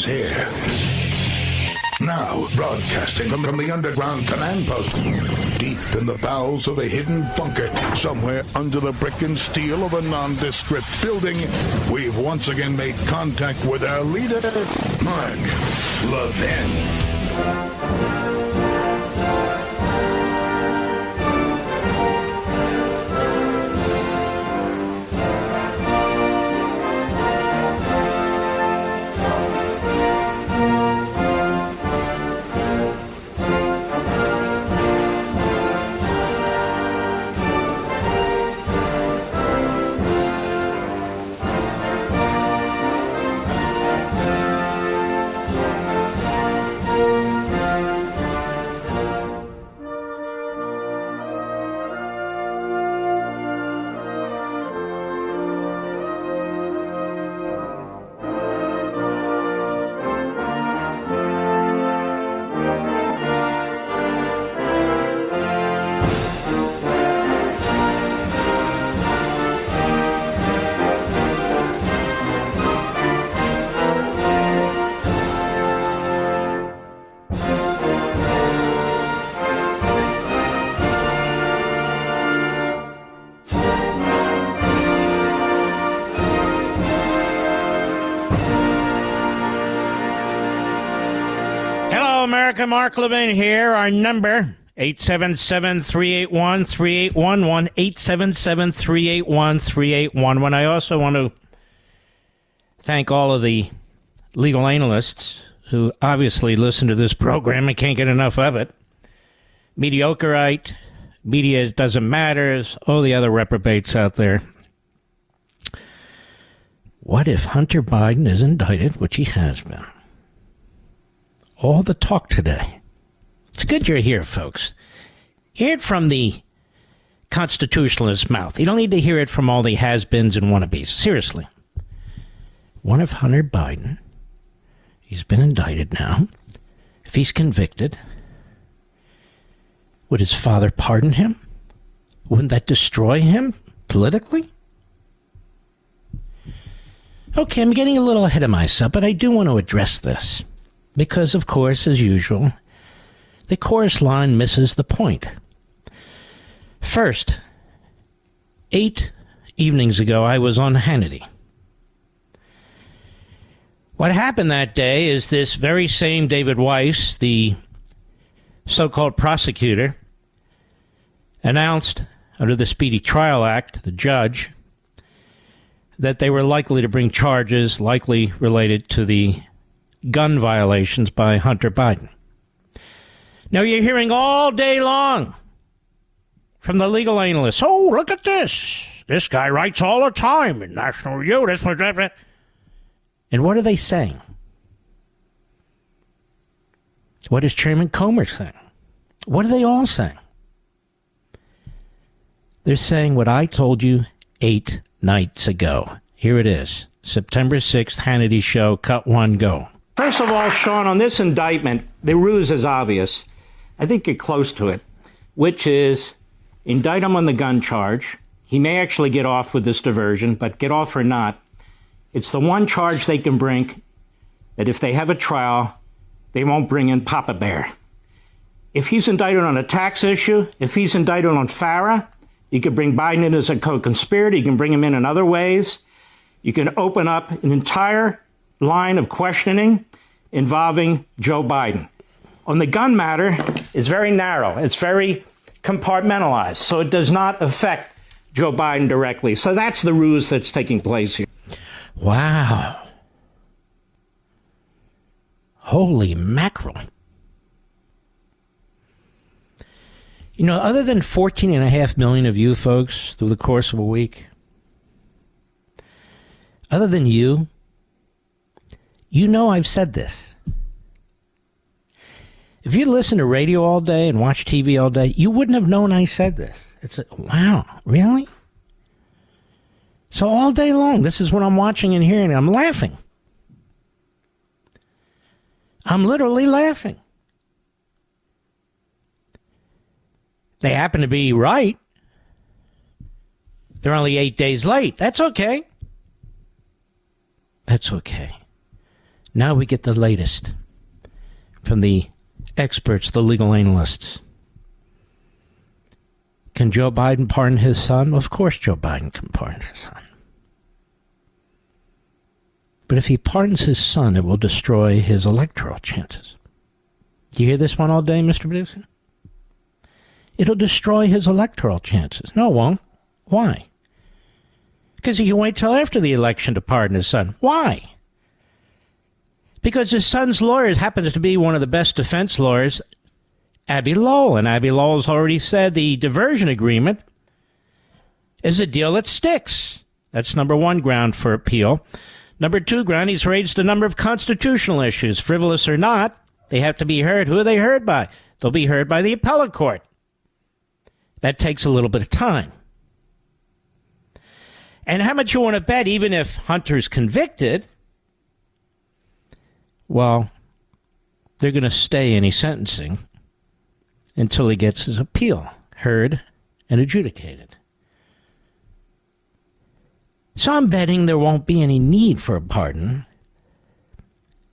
is here. Now, broadcasting from the underground command post, deep in the bowels of a hidden bunker, somewhere under the brick and steel of a nondescript building, we've once again made contact with our leader, Mark Levin. America, Mark Levin here. Our number, 877-381-3811, 877-381-3811. I also want to thank all of the legal analysts who obviously listen to this program and can't get enough of it. Mediocrite, media doesn't matter, all the other reprobates out there. What if Hunter Biden is indicted, which he has been? All the talk today. It's good you're here, folks. Hear it from the constitutionalist's mouth. You don't need to hear it from all the has-beens and wannabes. Seriously. What if Hunter Biden, he's been indicted now, if he's convicted, would his father pardon him? Wouldn't that destroy him politically? Okay, I'm getting a little ahead of myself, but I do want to address this. Because, of course, as usual, the chorus line misses the point. First, 8 evenings ago, I was on Hannity. What happened that day is this very same David Weiss, the so-called prosecutor, announced under the Speedy Trial Act, the judge, that they were likely to bring charges likely related to the gun violations by Hunter Biden. Now you're hearing all day long from the legal analysts, oh, look at this. This guy writes all the time in National Review. And what are they saying? What is Chairman Comer saying? What are they all saying? They're saying what I told you 8 nights ago. Here it is. September 6th, Hannity Show, cut 1, go. First of all, Sean, on this indictment, the ruse is obvious. I think you're close to it, which is indict him on the gun charge. He may actually get off with this diversion, but get off or not, it's the one charge they can bring that if they have a trial, they won't bring in Papa Bear. If he's indicted on a tax issue, if he's indicted on FARA, you could bring Biden in as a co-conspirator. You can bring him in other ways. You can open up an entire line of questioning involving Joe Biden. On the gun matter, it's very narrow. It's very compartmentalized, so it does not affect Joe Biden directly. So that's the ruse that's taking place here. Wow. Holy mackerel. You know, other than 14.5 million of you folks through the course of a week, other than you, you know I've said this. If you listen to radio all day and watch TV all day, you wouldn't have known I said this. It's like, wow, really? So all day long, this is what I'm watching and hearing. I'm laughing. I'm literally laughing. They happen to be right. They're only 8 days late. That's okay. That's okay. Now we get the latest from the experts, the legal analysts. Can Joe Biden pardon his son? Well, of course Joe Biden can pardon his son. But if he pardons his son, it will destroy his electoral chances. Do you hear this one all day, Mr. Producer? It'll destroy his electoral chances. No, it won't. Why? Because he can wait till after the election to pardon his son. Why? Because his son's lawyer happens to be one of the best defense lawyers, Abbe Lowell. And Abbe Lowell's already said the diversion agreement is a deal that sticks. That's number one ground for appeal. Number two ground, he's raised a number of constitutional issues. Frivolous or not, they have to be heard. Who are they heard by? They'll be heard by the appellate court. That takes a little bit of time. And how much you want to bet, even if Hunter's convicted, well, they're going to stay any sentencing until he gets his appeal heard and adjudicated. So I'm betting there won't be any need for a pardon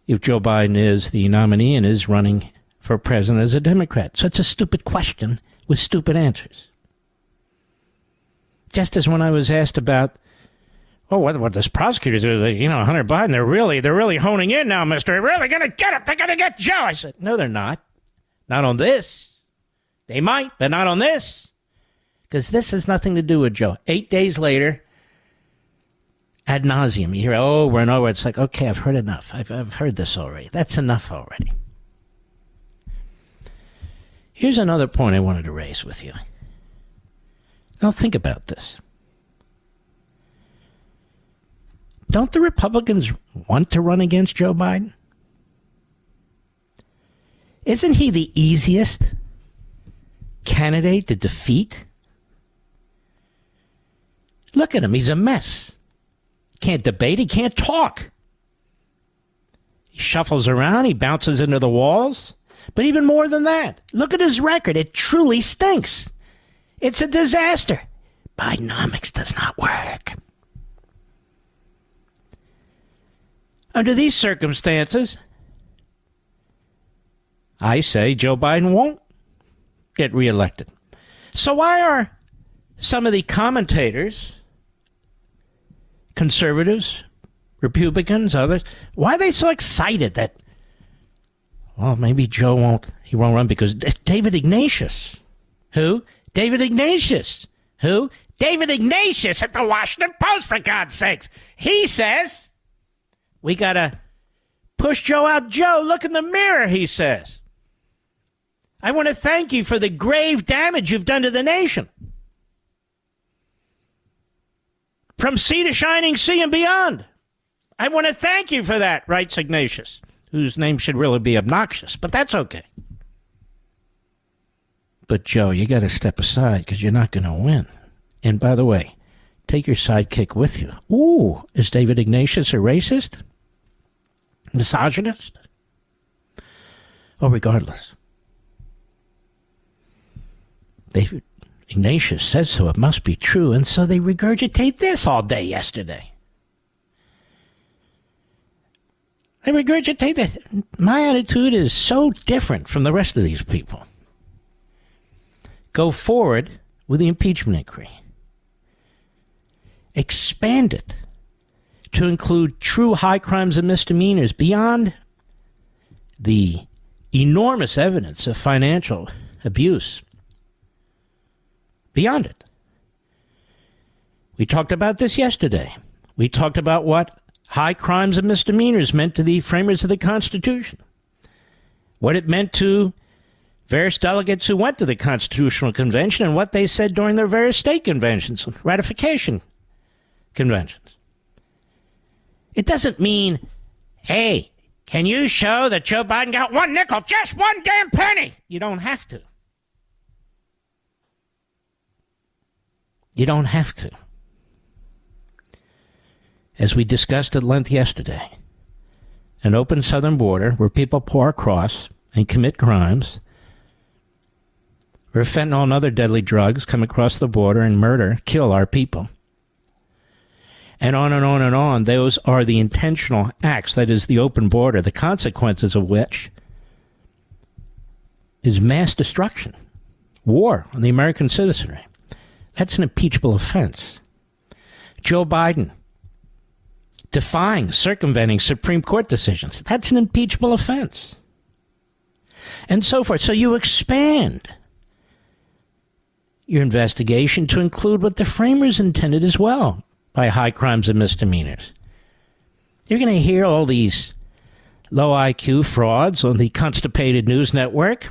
if Joe Biden is the nominee and is running for president as a Democrat. So it's a stupid question with stupid answers. Just as when I was asked about, what this prosecutors do, Hunter Biden, they're really honing in now, mister. They're really going to get him. They're going to get Joe. I said, no, they're not. Not on this. They might, but not on this. Because this has nothing to do with Joe. 8 days later, ad nauseum, you hear over and over. It's like, okay, I've heard enough. I've heard this already. That's enough already. Here's another point I wanted to raise with you. Now think about this. Don't the Republicans want to run against Joe Biden? Isn't he the easiest candidate to defeat? Look at him. He's a mess. Can't debate. He can't talk. He shuffles around. He bounces into the walls. But even more than that, look at his record. It truly stinks. It's a disaster. Bidenomics does not work. Under these circumstances, I say Joe Biden won't get reelected. So why are some of the commentators, conservatives, Republicans, others, why are they so excited that, well, maybe Joe won't run because David Ignatius. Who? David Ignatius. Who? David Ignatius at the Washington Post, for God's sakes. He says, we got to push Joe out. Joe, look in the mirror, he says. I want to thank you for the grave damage you've done to the nation. From sea to shining sea and beyond. I want to thank you for that, writes Ignatius, whose name should really be obnoxious, but that's okay. But, Joe, you got to step aside because you're not going to win. And, by the way, take your sidekick with you. Ooh, is David Ignatius a racist? Misogynist? Oh, regardless. David Ignatius says so. It must be true. And so they regurgitate this all day yesterday. They regurgitate that. My attitude is so different from the rest of these people. Go forward with the impeachment inquiry. Expand it to include true high crimes and misdemeanors beyond the enormous evidence of financial abuse. Beyond it. We talked about this yesterday. We talked about what high crimes and misdemeanors meant to the framers of the Constitution. What it meant to various delegates who went to the Constitutional Convention and what they said during their various state conventions, ratification conventions. It doesn't mean, hey, can you show that Joe Biden got one nickel, just one damn penny? You don't have to. You don't have to. As we discussed at length yesterday, an open southern border where people pour across and commit crimes, where fentanyl and other deadly drugs come across the border and murder, kill our people. and on and on and on. Those are the intentional acts, that is the open border, the consequences of which is mass destruction, war on the American citizenry. That's an impeachable offense. Joe Biden defying, circumventing Supreme Court decisions. That's an impeachable offense. And so forth. So you expand your investigation to include what the framers intended as well by high crimes and misdemeanors. You're going to hear all these low IQ frauds on the Constipated News Network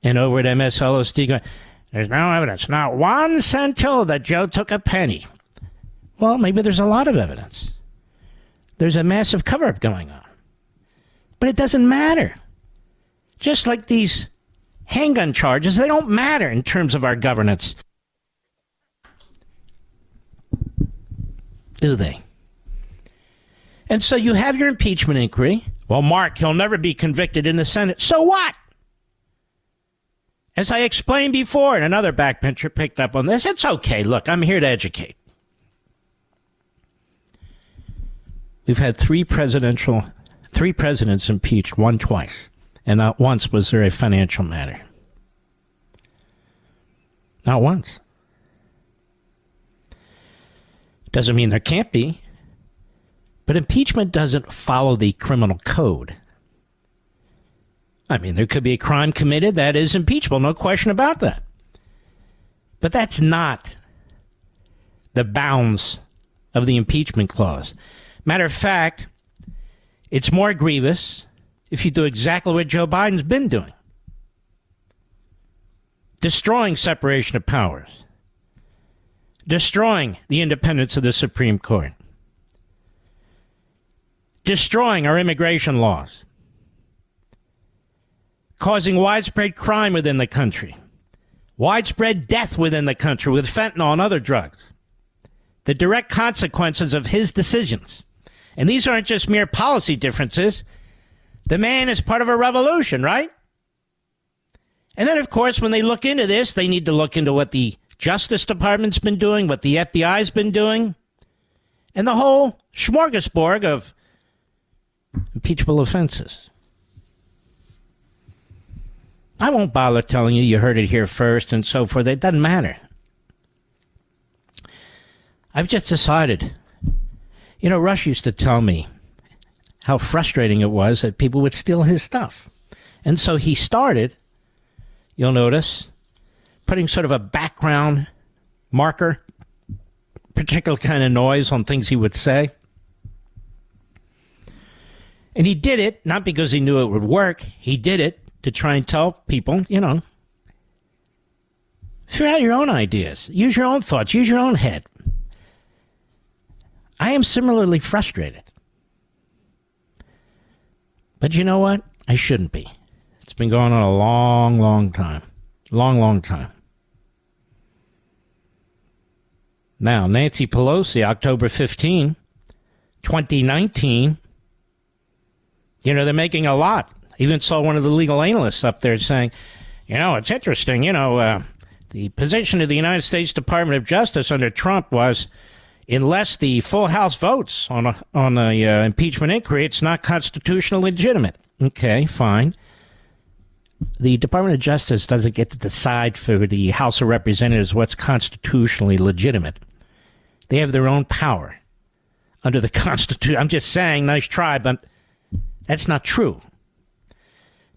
and over at MSLSD going, there's no evidence, not one centile that Joe took a penny. Well, maybe there's a lot of evidence. There's a massive cover-up going on. But it doesn't matter. Just like these handgun charges, they don't matter in terms of our governance. Do they? And so you have your impeachment inquiry. Well, Mark, he'll never be convicted in the Senate. So what? As I explained before, and another backbencher picked up on this, it's okay. Look, I'm here to educate. We've had three presidents impeached, one twice. And not once was there a financial matter. Not once. Doesn't mean there can't be. But impeachment doesn't follow the criminal code. I mean, there could be a crime committed that is impeachable, no question about that. But that's not the bounds of the impeachment clause. Matter of fact, it's more grievous if you do exactly what Joe Biden's been doing. Destroying separation of powers. Destroying the independence of the Supreme Court. Destroying our immigration laws. Causing widespread crime within the country. Widespread death within the country with fentanyl and other drugs. The direct consequences of his decisions. And these aren't just mere policy differences. The man is part of a revolution, right? And then, of course, when they look into this, they need to look into what the Justice Department's been doing, what the FBI's been doing, and the whole smorgasbord of impeachable offenses. I won't bother telling you you heard it here first and so forth. It doesn't matter. I've just decided. You know, Rush used to tell me how frustrating it was that people would steal his stuff. And so he started, you'll notice, putting sort of a background marker, particular kind of noise on things he would say. And he did it, not because he knew it would work. He did it to try and tell people, you know, figure out your own ideas. Use your own thoughts. Use your own head. I am similarly frustrated. But you know what? I shouldn't be. It's been going on a long, long time. Long time. Now, Nancy Pelosi, October 15, 2019, you know, they're making a lot. Even saw one of the legal analysts up there saying, you know, it's interesting, you know, the position of the United States Department of Justice under Trump was, unless the full House votes on a impeachment inquiry, it's not constitutionally legitimate. Okay, fine. The Department of Justice doesn't get to decide for the House of Representatives what's constitutionally legitimate. They have their own power under the Constitution. I'm just saying, nice try, but that's not true.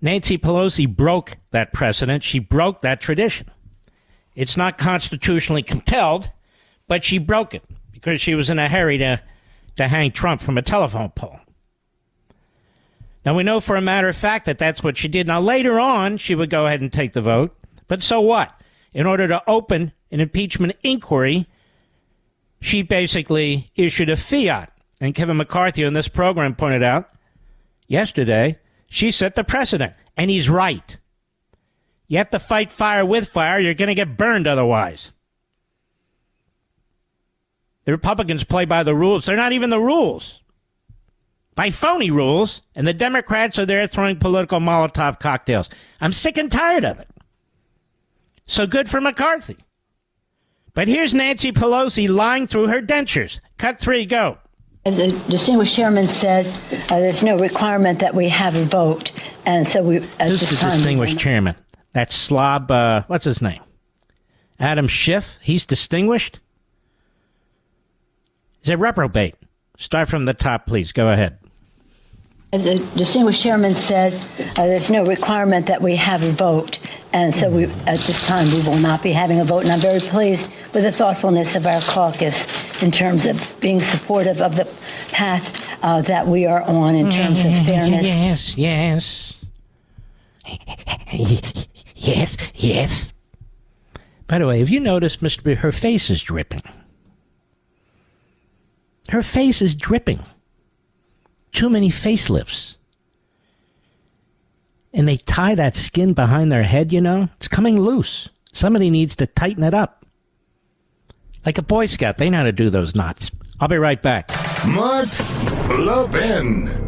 Nancy Pelosi broke that precedent. She broke that tradition. It's not constitutionally compelled, but she broke it because she was in a hurry to hang Trump from a telephone pole. Now, we know for a matter of fact that that's what she did. Now, later on, she would go ahead and take the vote. But so what? In order to open an impeachment inquiry, she basically issued a fiat. And Kevin McCarthy on this program pointed out yesterday, she set the precedent. And he's right. You have to fight fire with fire. You're going to get burned otherwise. The Republicans play by the rules. They're not even the rules. By phony rules, and the Democrats are there throwing political Molotov cocktails. I'm sick and tired of it. So good for McCarthy. But here's Nancy Pelosi lying through her dentures. Cut 3, go. As the distinguished chairman said, there's no requirement that we have a vote. And so we, Who's the distinguished chairman? That slob, what's his name? Adam Schiff? He's distinguished? Is it reprobate? Start from the top, please. Go ahead. As the distinguished chairman said, there's no requirement that we have a vote. And so we, at this time, we will not be having a vote. And I'm very pleased with the thoughtfulness of our caucus in terms of being supportive of the path that we are on in terms of fairness. Yes. By the way, have you noticed, Mr. B, her face is dripping? Her face is dripping. Too many facelifts. And they tie that skin behind their head, you know? It's coming loose. Somebody needs to tighten it up. Like a Boy Scout, they know how to do those knots. I'll be right back. Mark Levin.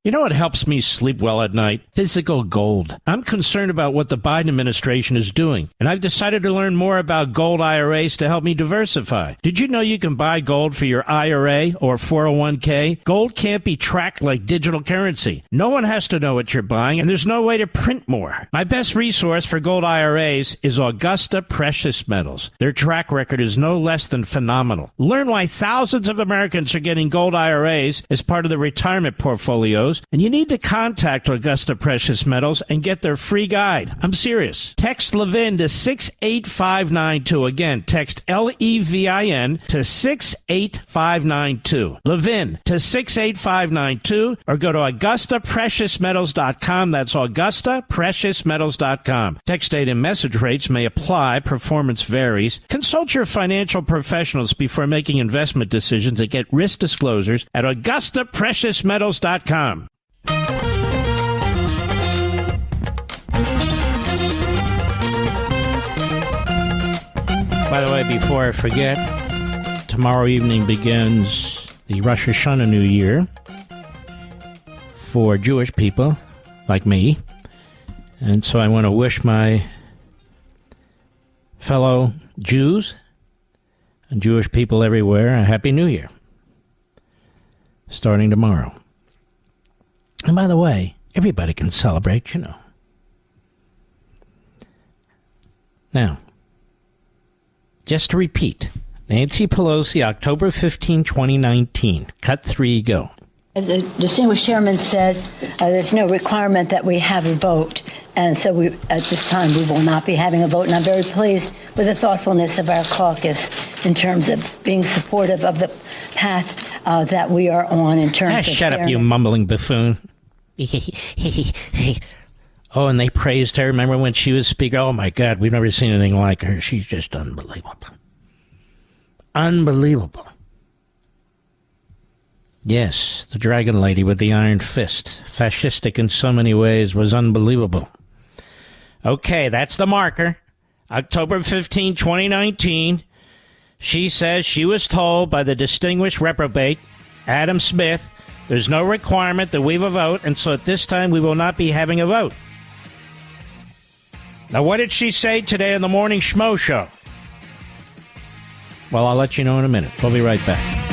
You know what helps me sleep well at night? Physical gold. I'm concerned about what the Biden administration is doing, and I've decided to learn more about gold IRAs to help me diversify. Did you know you can buy gold for your IRA or 401k? Gold can't be tracked like digital currency. No one has to know what you're buying, and there's no way to print more. My best resource for gold IRAs is Augusta Precious Metals. Their track record is no less than phenomenal. Learn why thousands of Americans are getting gold IRAs as part of their retirement portfolios, and you need to contact Augusta Precious Metals and get their free guide. I'm serious. Text Levin to 68592. Again, text Levin to 68592. Levin to 68592, or go to AugustaPreciousMetals.com. That's AugustaPreciousMetals.com. Text date and message rates may apply. Performance varies. Consult your financial professionals before making investment decisions and get risk disclosures at AugustaPreciousMetals.com. By the way, before I forget, tomorrow evening begins the Rosh Hashanah New Year for Jewish people like me. And so I want to wish my fellow Jews and Jewish people everywhere a Happy New Year, starting tomorrow. And by the way, everybody can celebrate, you know. Now, just to repeat, Nancy Pelosi, October 15, 2019. Cut 3, go. As the distinguished chairman said, there's no requirement that we have a vote. And so we, at this time, we will not be having a vote. And I'm very pleased with the thoughtfulness of our caucus in terms of being supportive of the path that we are on in terms of shut fairness. Up, you mumbling buffoon. Oh, and they praised her. Remember when she was speaker? Oh, my God, we've never seen anything like her. She's just unbelievable. Unbelievable. Yes, the dragon lady with the iron fist, fascistic in so many ways, was unbelievable. Okay, that's the marker. October 15, 2019. She says she was told by the distinguished reprobate, Adam Smith, there's no requirement that we have a vote, and so at this time we will not be having a vote. Now, what did she say today in the morning schmo show? Well, I'll let you know in a minute. We'll be right back.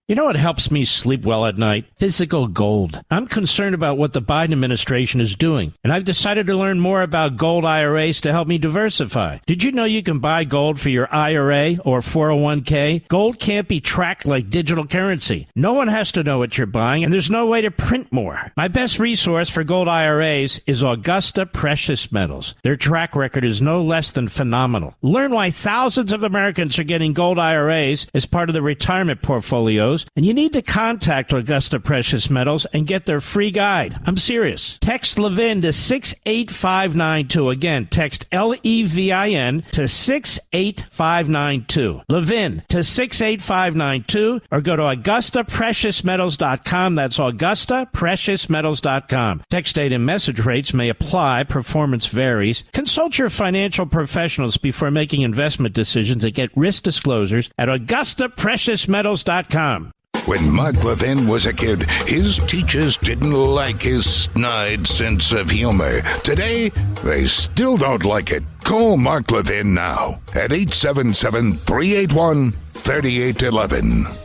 You know what helps me sleep well at night? Physical gold. I'm concerned about what the Biden administration is doing, and I've decided to learn more about gold IRAs to help me diversify. Did you know you can buy gold for your IRA or 401k? Gold can't be tracked like digital currency. No one has to know what you're buying, and there's no way to print more. My best resource for gold IRAs is Augusta Precious Metals. Their track record is no less than phenomenal. Learn why thousands of Americans are getting gold IRAs as part of their retirement portfolios, and you need to contact Augusta Precious Metals and get their free guide. I'm serious. Text Levin to 68592. Again, text Levin to 68592. Levin to 68592, or go to AugustaPreciousMetals.com. That's AugustaPreciousMetals.com. Text date and message rates may apply. Performance varies. Consult your financial professionals before making investment decisions and get risk disclosures at AugustaPreciousMetals.com. When Mark Levin was a kid, his teachers didn't like his snide sense of humor. Today, they still don't like it. Call Mark Levin now at 877-381-3811.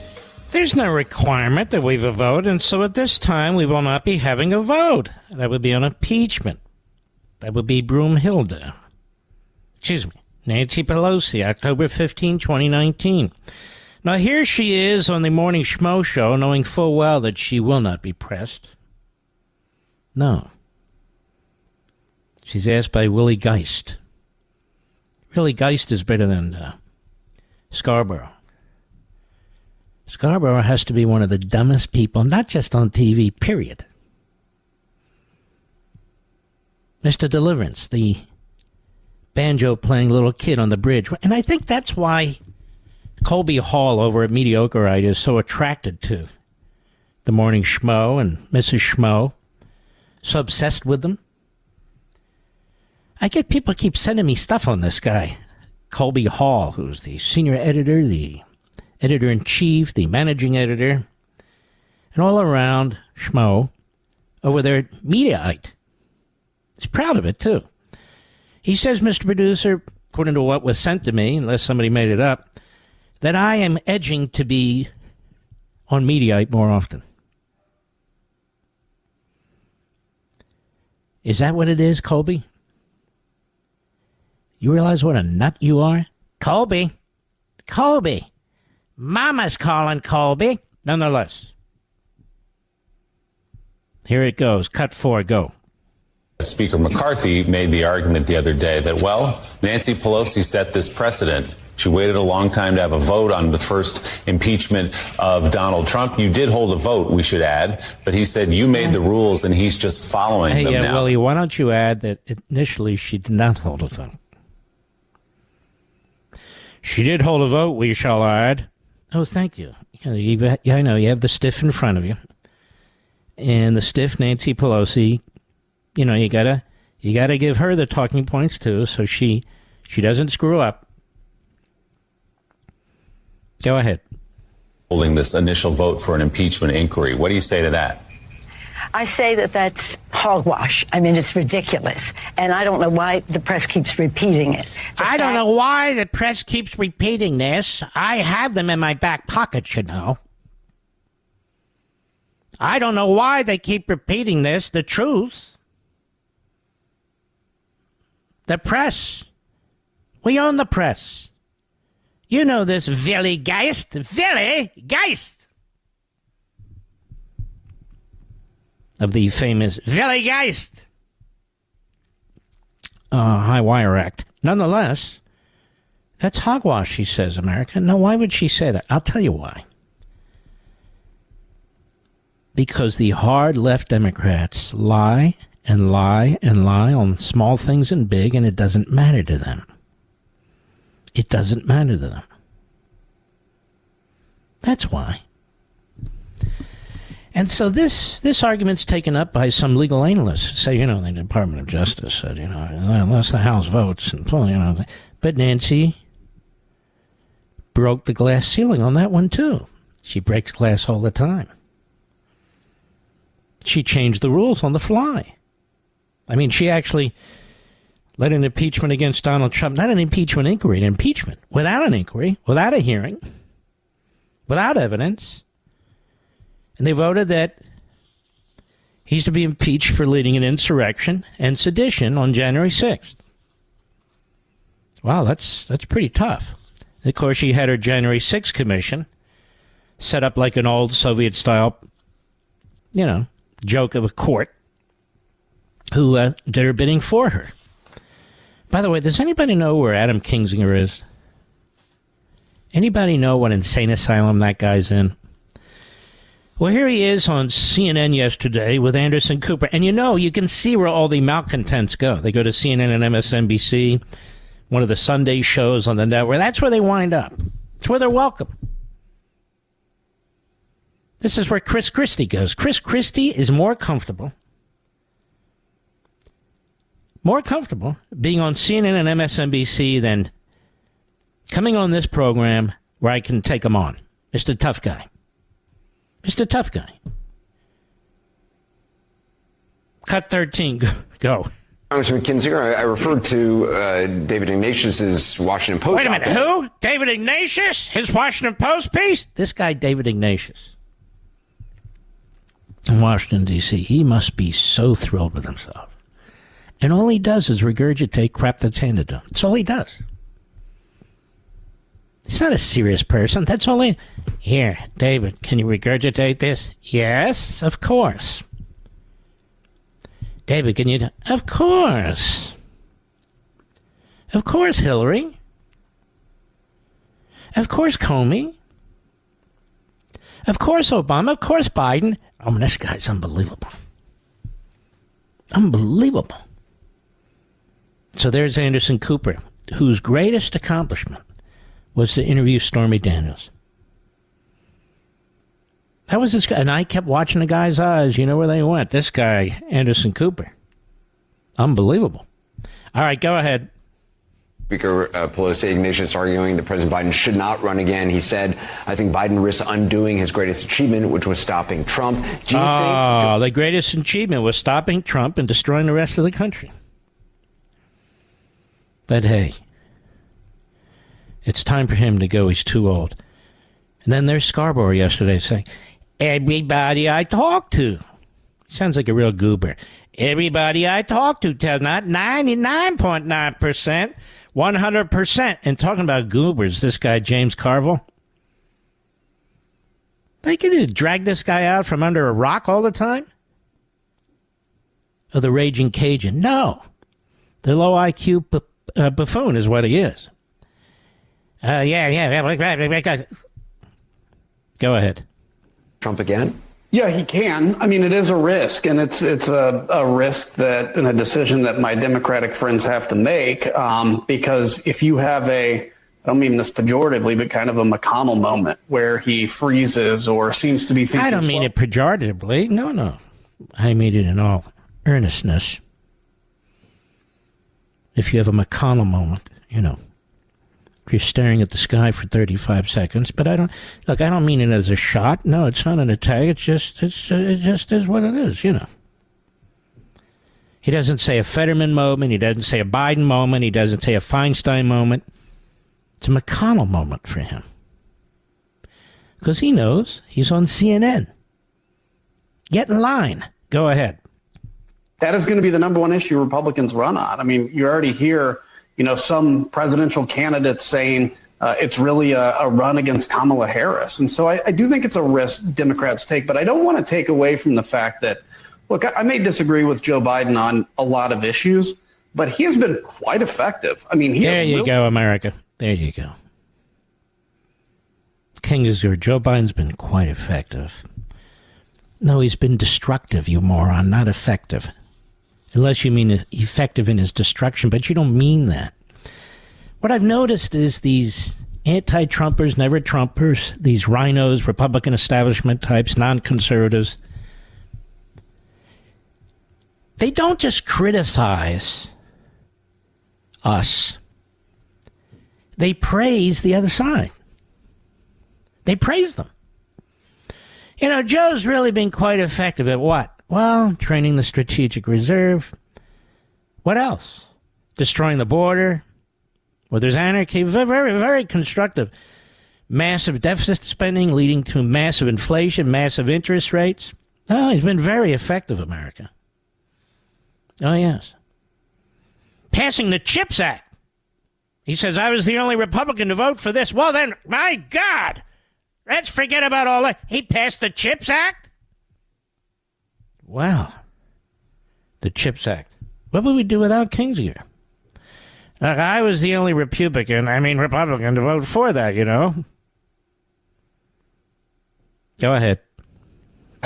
There's no requirement that we have a vote, and so at this time we will not be having a vote. That would be on impeachment. That would be Broomhilda. Nancy Pelosi, October 15, 2019. Now here she is on the Morning Schmo Show, knowing full well that she will not be pressed. No. She's asked by Willie Geist. Willie Geist is better than Scarborough. Scarborough has to be one of the dumbest people, not just on TV, period. Mr. Deliverance, the banjo-playing little kid on the bridge. And I think that's why Colby Hall over at Mediocreite is so attracted to the Morning Schmo and Mrs. Schmo. So obsessed with them. I get people keep sending me stuff on this guy, Colby Hall, who's the senior editor, the editor-in-chief, the managing editor, and all around schmo over there at Mediaite. He's proud of it, too. He says, Mr. Producer, according to what was sent to me, unless somebody made it up, that I am edging to be on Mediaite more often. Is that what it is, Colby? You realize what a nut you are? Colby! Mama's calling, Colby. Nonetheless. Here it goes. Cut 4, go. Speaker McCarthy made the argument the other day that, well, Nancy Pelosi set this precedent. She waited a long time to have a vote on the first impeachment of Donald Trump. You did hold a vote, we should add, but he said you made the rules and he's just following them now. Willie, why don't you add that initially she did not hold a vote? She did hold a vote, we shall add. Oh, thank you. I know, you have the stiff in front of you. And the stiff Nancy Pelosi, you know, you gotta give her the talking points too, so she doesn't screw up. Go ahead. Holding this initial vote for an impeachment inquiry. What do you say to that? I say that that's hogwash. I mean, it's ridiculous. And I don't know why the press keeps repeating it. I don't know why the press keeps repeating this. I have them in my back pocket, you know. I don't know why they keep repeating this. The truth. The press. We own the press. You know this, Willie Geist. Willie Geist. Of the famous Willie Geist. High Wire Act. Nonetheless, that's hogwash, she says, America. No, why would she say that? I'll tell you why. Because the hard left Democrats lie and lie and lie on small things and big, and it doesn't matter to them. It doesn't matter to them. That's why. And so this argument's taken up by some legal analysts who say, you know, the Department of Justice said, you know, unless the House votes, and you know, but Nancy broke the glass ceiling on that one too. She breaks glass all the time. She changed the rules on the fly. I mean, she actually led an impeachment against Donald Trump, not an impeachment inquiry, an impeachment, without an inquiry, without a hearing, without evidence. And they voted that he's to be impeached for leading an insurrection and sedition on January 6th. Wow, that's pretty tough. And of course, she had her January 6th commission set up like an old Soviet-style, you know, joke of a court who did her bidding for her. By the way, does anybody know where Adam Kinzinger is? Anybody know what insane asylum that guy's in? Well, here he is on CNN yesterday with Anderson Cooper. And you know, you can see where all the malcontents go. They go to CNN and MSNBC, one of the Sunday shows on the network. That's where they wind up. It's where they're welcome. This is where Chris Christie goes. Chris Christie is more comfortable being on CNN and MSNBC than coming on this program where I can take him on. Mr. Tough Guy. Mr. Tough Guy. Cut 13. Go. Congressman Kinzinger, I referred to David Ignatius's Washington Post. Wait a minute. Who? David Ignatius? His Washington Post piece? This guy, David Ignatius. In Washington, D.C. He must be so thrilled with himself. And all he does is regurgitate crap that's handed to him. That's all he does. He's not a serious person. That's all he... Here, David, can you regurgitate this? Yes, of course. David, can you... Of course. Of course, Hillary. Of course, Comey. Of course, Obama. Of course, Biden. Oh, this guy's unbelievable. Unbelievable. So there's Anderson Cooper, whose greatest accomplishment was to interview Stormy Daniels. That was this guy, and I kept watching the guy's eyes. You know where they went. This guy, Anderson Cooper. Unbelievable. All right, go ahead. Speaker Pelosi, Ignatius arguing that President Biden should not run again. He said, I think Biden risks undoing his greatest achievement, which was stopping Trump. Do you think... the greatest achievement was stopping Trump and destroying the rest of the country. But hey, it's time for him to go. He's too old. And then there's Scarborough yesterday saying, everybody I talk to. Sounds like a real goober. Everybody I talk to tells not 99.9%, 100%. And talking about goobers, this guy, James Carville. They could drag this guy out from under a rock all the time? Or the raging Cajun? No. The low IQ buffoon is what he is. Yeah. Go ahead. Trump again? Yeah, he can. I mean, it is a risk, and it's a risk that, and a decision that my Democratic friends have to make, because if you have I don't mean this pejoratively, but kind of a McConnell moment where he freezes or seems to be thinking... I don't mean it pejoratively. No. I mean it in all earnestness. If you have a McConnell moment, if you're staring at the sky for 35 seconds, but I don't mean it as a shot. No, it's not an attack. It just is what it is, He doesn't say a Fetterman moment. He doesn't say a Biden moment. He doesn't say a Feinstein moment. It's a McConnell moment for him. Because he knows he's on CNN. Get in line. Go ahead. That is going to be the number one issue Republicans run on. I mean, you already hear, some presidential candidates saying it's really a run against Kamala Harris. And so I do think it's a risk Democrats take, but I don't want to take away from the fact that, look, I may disagree with Joe Biden on a lot of issues, but he has been quite effective. I mean, there you go, America. There you go. Kinzinger, Joe Biden's been quite effective. No, he's been destructive, you moron, not effective. Unless you mean effective in his destruction, but you don't mean that. What I've noticed is these anti-Trumpers, never Trumpers, these RINOs, Republican establishment types, non-conservatives, they don't just criticize us. They praise the other side. They praise them. Joe's really been quite effective at what? Well, training the strategic reserve. What else? Destroying the border. Well, there's anarchy. Very, very constructive. Massive deficit spending leading to massive inflation, massive interest rates. Oh, he's been very effective, America. Oh, yes. Passing the CHIPS Act. He says, I was the only Republican to vote for this. Well, then, my God, let's forget about all that. He passed the CHIPS Act? Wow. The CHIPS Act. What would we do without Kinzinger? Look, I was the only Republican to vote for that, Go ahead.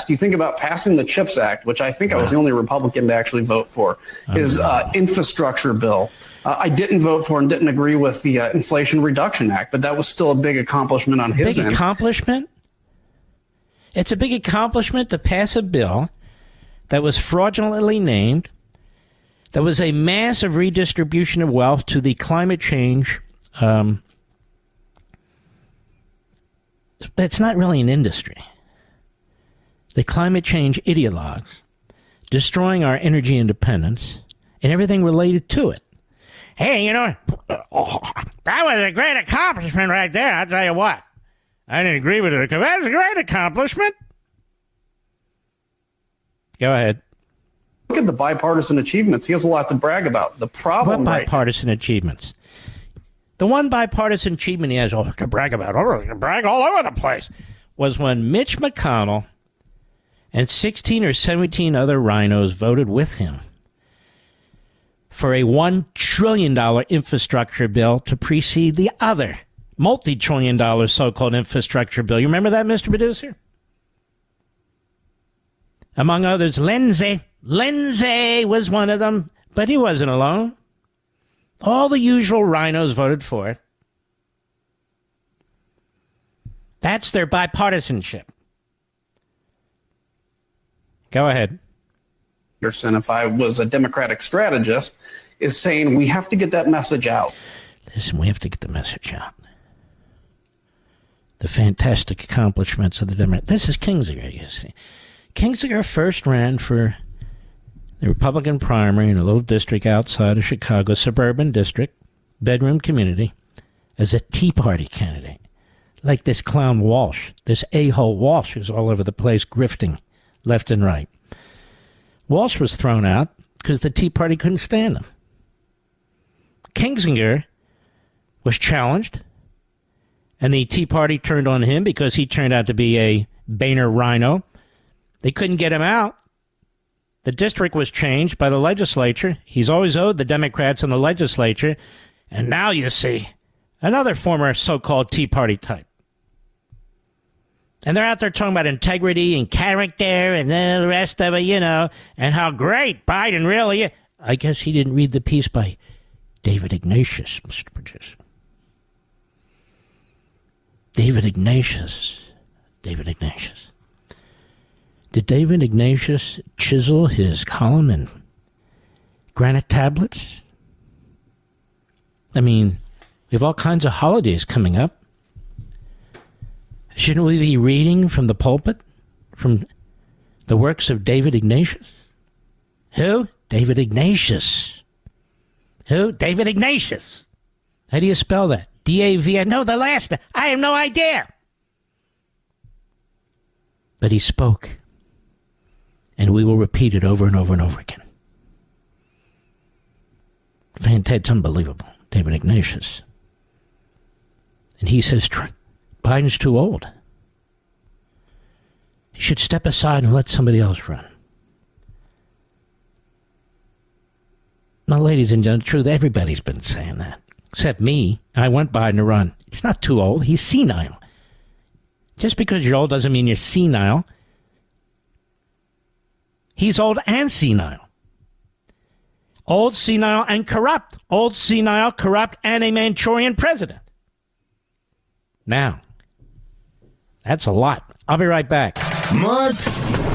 You think about passing the CHIPS Act, which I think I was the only Republican to actually vote for, his infrastructure bill. I didn't vote for and didn't agree with the Inflation Reduction Act, but that was still a big accomplishment on his end. Big accomplishment? It's a big accomplishment to pass a bill that was fraudulently named, that was a massive redistribution of wealth to the climate change. It's not really an industry. the climate change ideologues, destroying our energy independence, and everything related to it. Hey, you know, that was a great accomplishment right there, I'll tell you what. I didn't agree with it. That was a great accomplishment. Go ahead. Look at the bipartisan achievements. He has a lot to brag about. The problem, what bipartisan achievements? The one bipartisan achievement he has to brag about, brag all over the place, was when Mitch McConnell and 16 or 17 other RINOs voted with him for a $1 trillion infrastructure bill to precede the other multi-trillion-dollar so-called infrastructure bill. You remember that, Mr. Producer? Among others, Lindsay was one of them, but he wasn't alone. All the usual RINOs voted for it. That's their bipartisanship. Go ahead. If I was a Democratic strategist, is saying we have to get that message out. Listen, we have to get the message out. The fantastic accomplishments of the Democrats. This is Kinzinger, you see. Kinzinger first ran for the Republican primary in a little district outside of Chicago, suburban district, bedroom community, as a Tea Party candidate. Like this clown Walsh, this a-hole Walsh who's all over the place grifting left and right. Walsh was thrown out because the Tea Party couldn't stand him. Kinzinger was challenged, and the Tea Party turned on him because he turned out to be a Boehner RINO. They couldn't get him out. The district was changed by the legislature. He's always owed the Democrats in the legislature. And now you see another former so-called Tea Party type. And they're out there talking about integrity and character and the rest of it, you know, and how great Biden really is. I guess he didn't read the piece by David Ignatius, Mr. Producer. David Ignatius. Did David Ignatius chisel his column in granite tablets? I mean, we have all kinds of holidays coming up. Shouldn't we be reading from the pulpit, from the works of David Ignatius? Who? David Ignatius. Who? David Ignatius. How do you spell that? D-A-V-I? No, the last. I have no idea. But he spoke. And we will repeat it over and over and over again. It's unbelievable. David Ignatius. And he says, Biden's too old. He should step aside and let somebody else run. Now, ladies and gentlemen, truth, everybody's been saying that. Except me. I want Biden to run. He's not too old. He's senile. Just because you're old doesn't mean you're senile. He's old and senile. Old, senile, and corrupt. Old, senile, corrupt, and a Manchurian president. Now, that's a lot. I'll be right back. Mark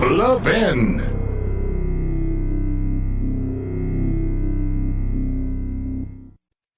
Levin.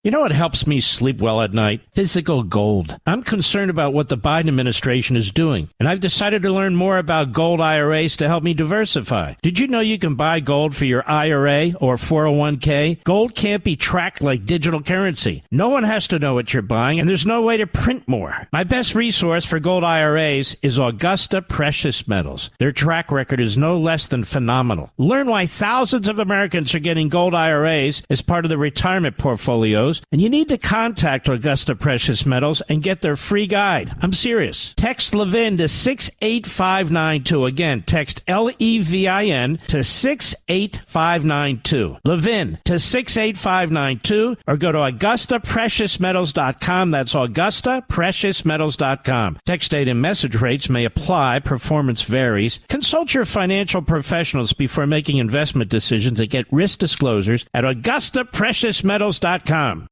You know what helps me sleep well at night? Physical gold. I'm concerned about what the Biden administration is doing, and I've decided to learn more about gold IRAs to help me diversify. Did you know you can buy gold for your IRA or 401k? Gold can't be tracked like digital currency. No one has to know what you're buying, and there's no way to print more. My best resource for gold IRAs is Augusta Precious Metals. Their track record is no less than phenomenal. Learn why thousands of Americans are getting gold IRAs as part of their retirement portfolios, and you need to contact Augusta Precious Metals and get their free guide. I'm serious. Text Levin to 68592. Again, text Levin to 68592. Levin to 68592, or go to AugustaPreciousMetals.com. That's AugustaPreciousMetals.com. Text date and message rates may apply. Performance varies. Consult your financial professionals before making investment decisions and get risk disclosures at AugustaPreciousMetals.com.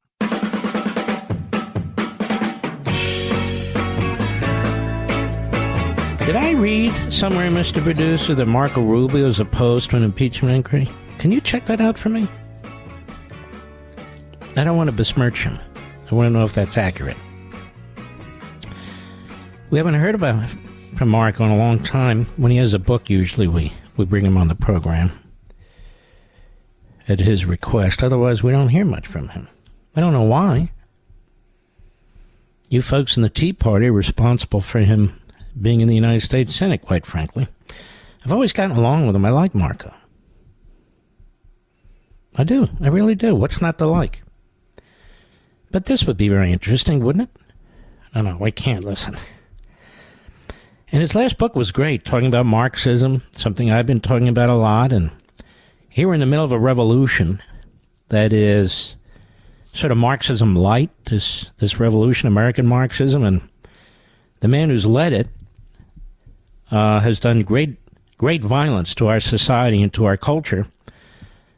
Did I read somewhere, Mr. Producer, that Marco Rubio is opposed to an impeachment inquiry? Can you check that out for me? I don't want to besmirch him. I want to know if that's accurate. We haven't heard about from Mark in a long time. When he has a book, usually we bring him on the program at his request. Otherwise, we don't hear much from him. I don't know why. You folks in the Tea Party are responsible for him being in the United States Senate, quite frankly. I've always gotten along with him. I like Marco. I do. I really do. What's not to like? But this would be very interesting, wouldn't it? No, I can't listen. And his last book was great, talking about Marxism, something I've been talking about a lot. And here we're in the middle of a revolution that is sort of Marxism light, this revolution, American Marxism. And the man who's led it has done great violence to our society and to our culture.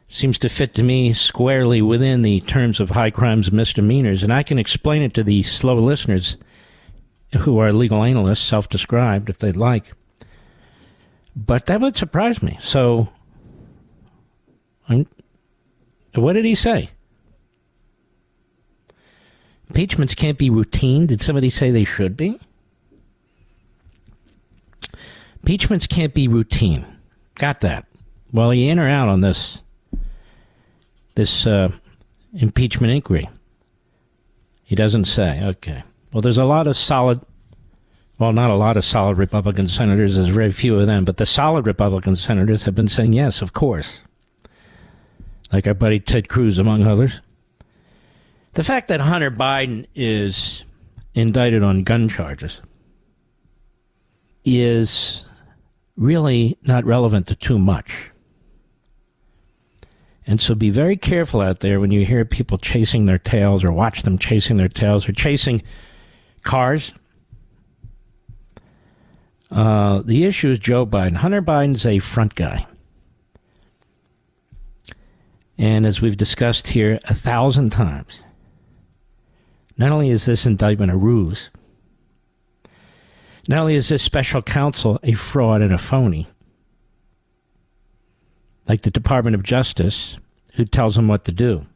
Seems to fit to me squarely within the terms of high crimes and misdemeanors. And I can explain it to the slow listeners who are legal analysts, self-described, if they'd like. But that would surprise me. So, what did he say? Impeachments can't be routine. Did somebody say they should be? Impeachments can't be routine. Got that. Well, are you in or out on this impeachment inquiry? He doesn't say. Okay. Well, there's a lot of solid, well, not a lot of solid Republican senators. There's very few of them. But the solid Republican senators have been saying yes, of course. Like our buddy Ted Cruz, among others. The fact that Hunter Biden is indicted on gun charges is really not relevant to too much. And so be very careful out there when you hear people chasing their tails or watch them chasing their tails or chasing cars. The issue is Joe Biden. Hunter Biden's a front guy. And as we've discussed here 1,000 times, not only is this indictment a ruse, not only is this special counsel a fraud and a phony, like the Department of Justice, who tells them what to do.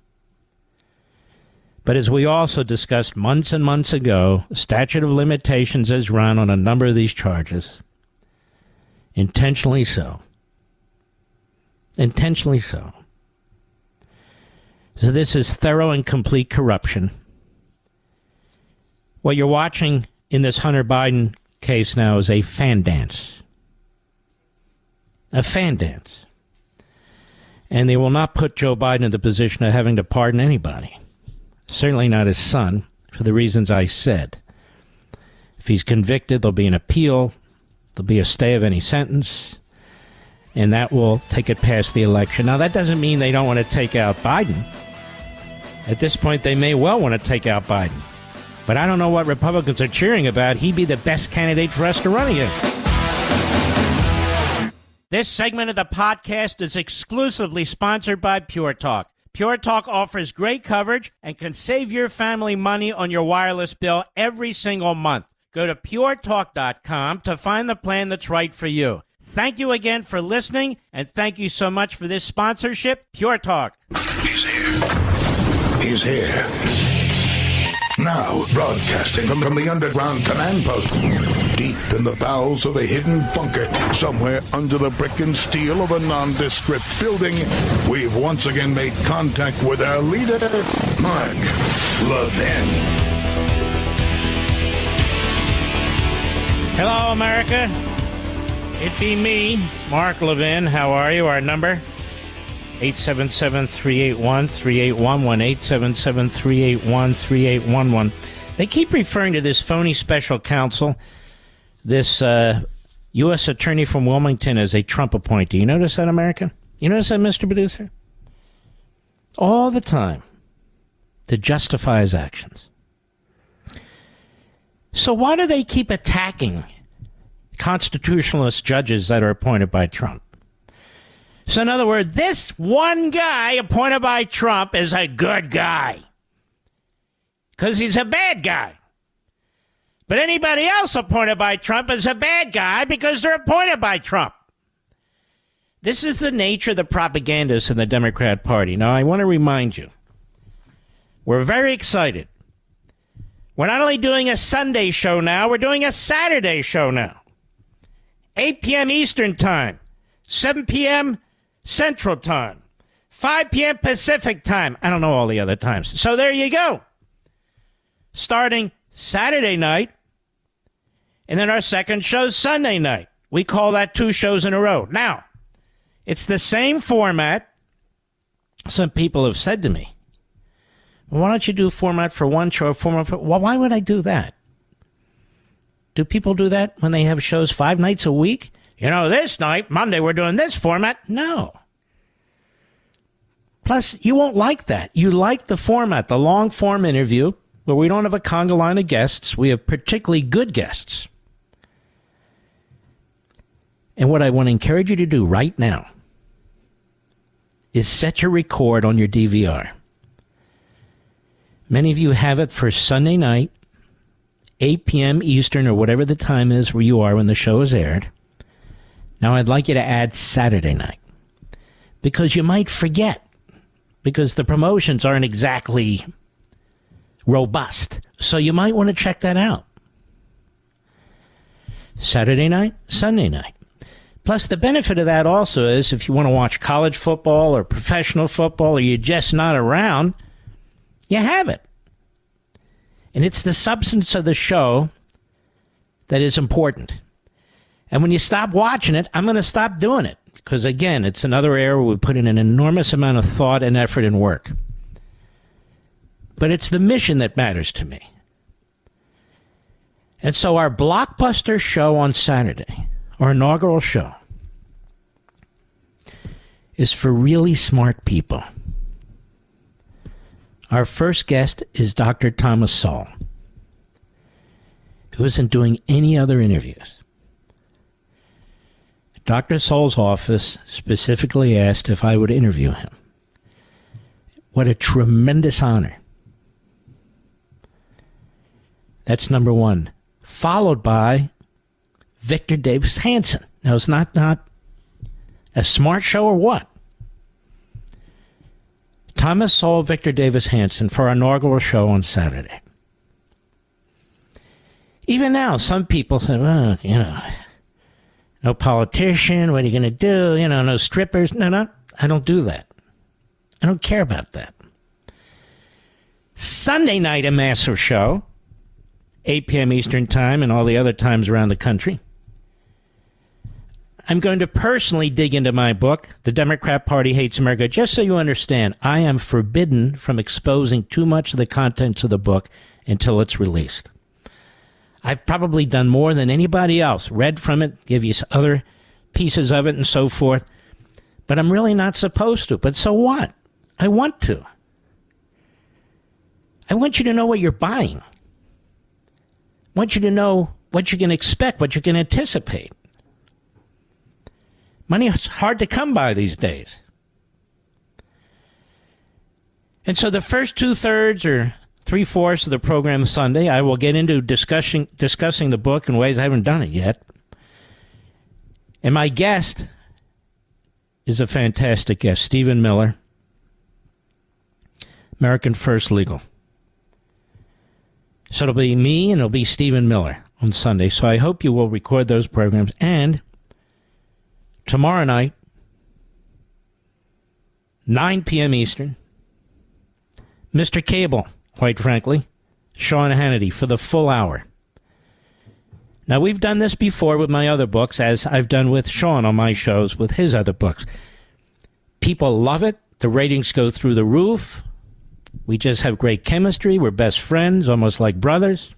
But as we also discussed months and months ago, the statute of limitations has run on a number of these charges. Intentionally so. Intentionally so. So this is thorough and complete corruption. What you're watching in this Hunter Biden case now is a fan dance. A fan dance. And they will not put Joe Biden in the position of having to pardon anybody. Certainly not his son, for the reasons I said. If he's convicted, there'll be an appeal. There'll be a stay of any sentence. And that will take it past the election. Now, that doesn't mean they don't want to take out Biden. At this point, they may well want to take out Biden. But I don't know what Republicans are cheering about. He'd be the best candidate for us to run against. This segment of the podcast is exclusively sponsored by Pure Talk. Pure Talk offers great coverage and can save your family money on your wireless bill every single month. Go to puretalk.com to find the plan that's right for you. Thank you again for listening, and thank you so much for this sponsorship, Pure Talk. He's here. He's here. Now, broadcasting from the underground command post, deep in the bowels of a hidden bunker, somewhere under the brick and steel of a nondescript building, we've once again made contact with our leader, Mark Levin. Hello, America. It be me, Mark Levin. How are you? Our number, 877-381-3811, 877-381-3811. They keep referring to this phony special counsel, this U.S. attorney from Wilmington, as a Trump appointee. You notice that, America? You notice that, Mr. Producer? All the time to justify his actions. So why do they keep attacking constitutionalist judges that are appointed by Trump? So in other words, this one guy appointed by Trump is a good guy because he's a bad guy. But anybody else appointed by Trump is a bad guy because they're appointed by Trump. This is the nature of the propagandists in the Democrat Party. Now, I want to remind you, we're very excited. We're not only doing a Sunday show now, we're doing a Saturday show now. 8 p.m. Eastern Time, 7 p.m. Central Time, 5 p.m. Pacific Time. I don't know all the other times. So there you go. Starting Saturday night, and then our second show's Sunday night. We call that 2 shows in a row. Now, it's the same format. Some people have said to me, well, why don't you do a format for one show, a format for... Well, why would I do that? Do people do that when they have shows 5 nights a week? You know, this night, Monday, we're doing this format. No. Plus, you won't like that. You like the format, the long-form interview, where we don't have a conga line of guests. We have particularly good guests. And what I want to encourage you to do right now is set your record on your DVR. Many of you have it for Sunday night, 8 p.m. Eastern, or whatever the time is where you are when the show is aired. Now, I'd like you to add Saturday night, because you might forget, because the promotions aren't exactly robust. So you might want to check that out. Saturday night, Sunday night. Plus, the benefit of that also is if you want to watch college football or professional football, or you're just not around, you have it. And it's the substance of the show that is important. And when you stop watching it, I'm going to stop doing it. Because, again, it's another area where we put in an enormous amount of thought and effort and work. But it's the mission that matters to me. And so our blockbuster show on Saturday, our inaugural show, is for really smart people. Our first guest is Dr. Thomas Sowell, who isn't doing any other interviews. Dr. Sowell's office specifically asked if I would interview him. What a tremendous honor. That's number one. Followed by Victor Davis Hanson. Now, it's not a smart show or what? Thomas Sowell, Victor Davis Hanson for our inaugural show on Saturday. Even now, some people say, well, no politician, what are you going to do? No strippers. No, I don't do that. I don't care about that. Sunday night, a massive show, 8 p.m. Eastern Time and all the other times around the country. I'm going to personally dig into my book, The Democrat Party Hates America. Just so you understand, I am forbidden from exposing too much of the contents of the book until it's released. I've probably done more than anybody else, read from it, give you other pieces of it and so forth, but I'm really not supposed to. But so what? I want to. I want you to know what you're buying. I want you to know what you can expect, what you can anticipate. Money is hard to come by these days. And so the first 2/3 or 3/4 of the program Sunday, I will get into discussing the book in ways I haven't done it yet. And my guest is a fantastic guest, Stephen Miller, American First Legal. So it'll be me and it'll be Stephen Miller on Sunday. So I hope you will record those programs. And tomorrow night, 9 p.m. Eastern, Mr. Cable, quite frankly, Sean Hannity, for the full hour. Now, we've done this before with my other books, as I've done with Sean on my shows with his other books. People love it. The ratings go through the roof. We just have great chemistry. We're best friends, almost like brothers.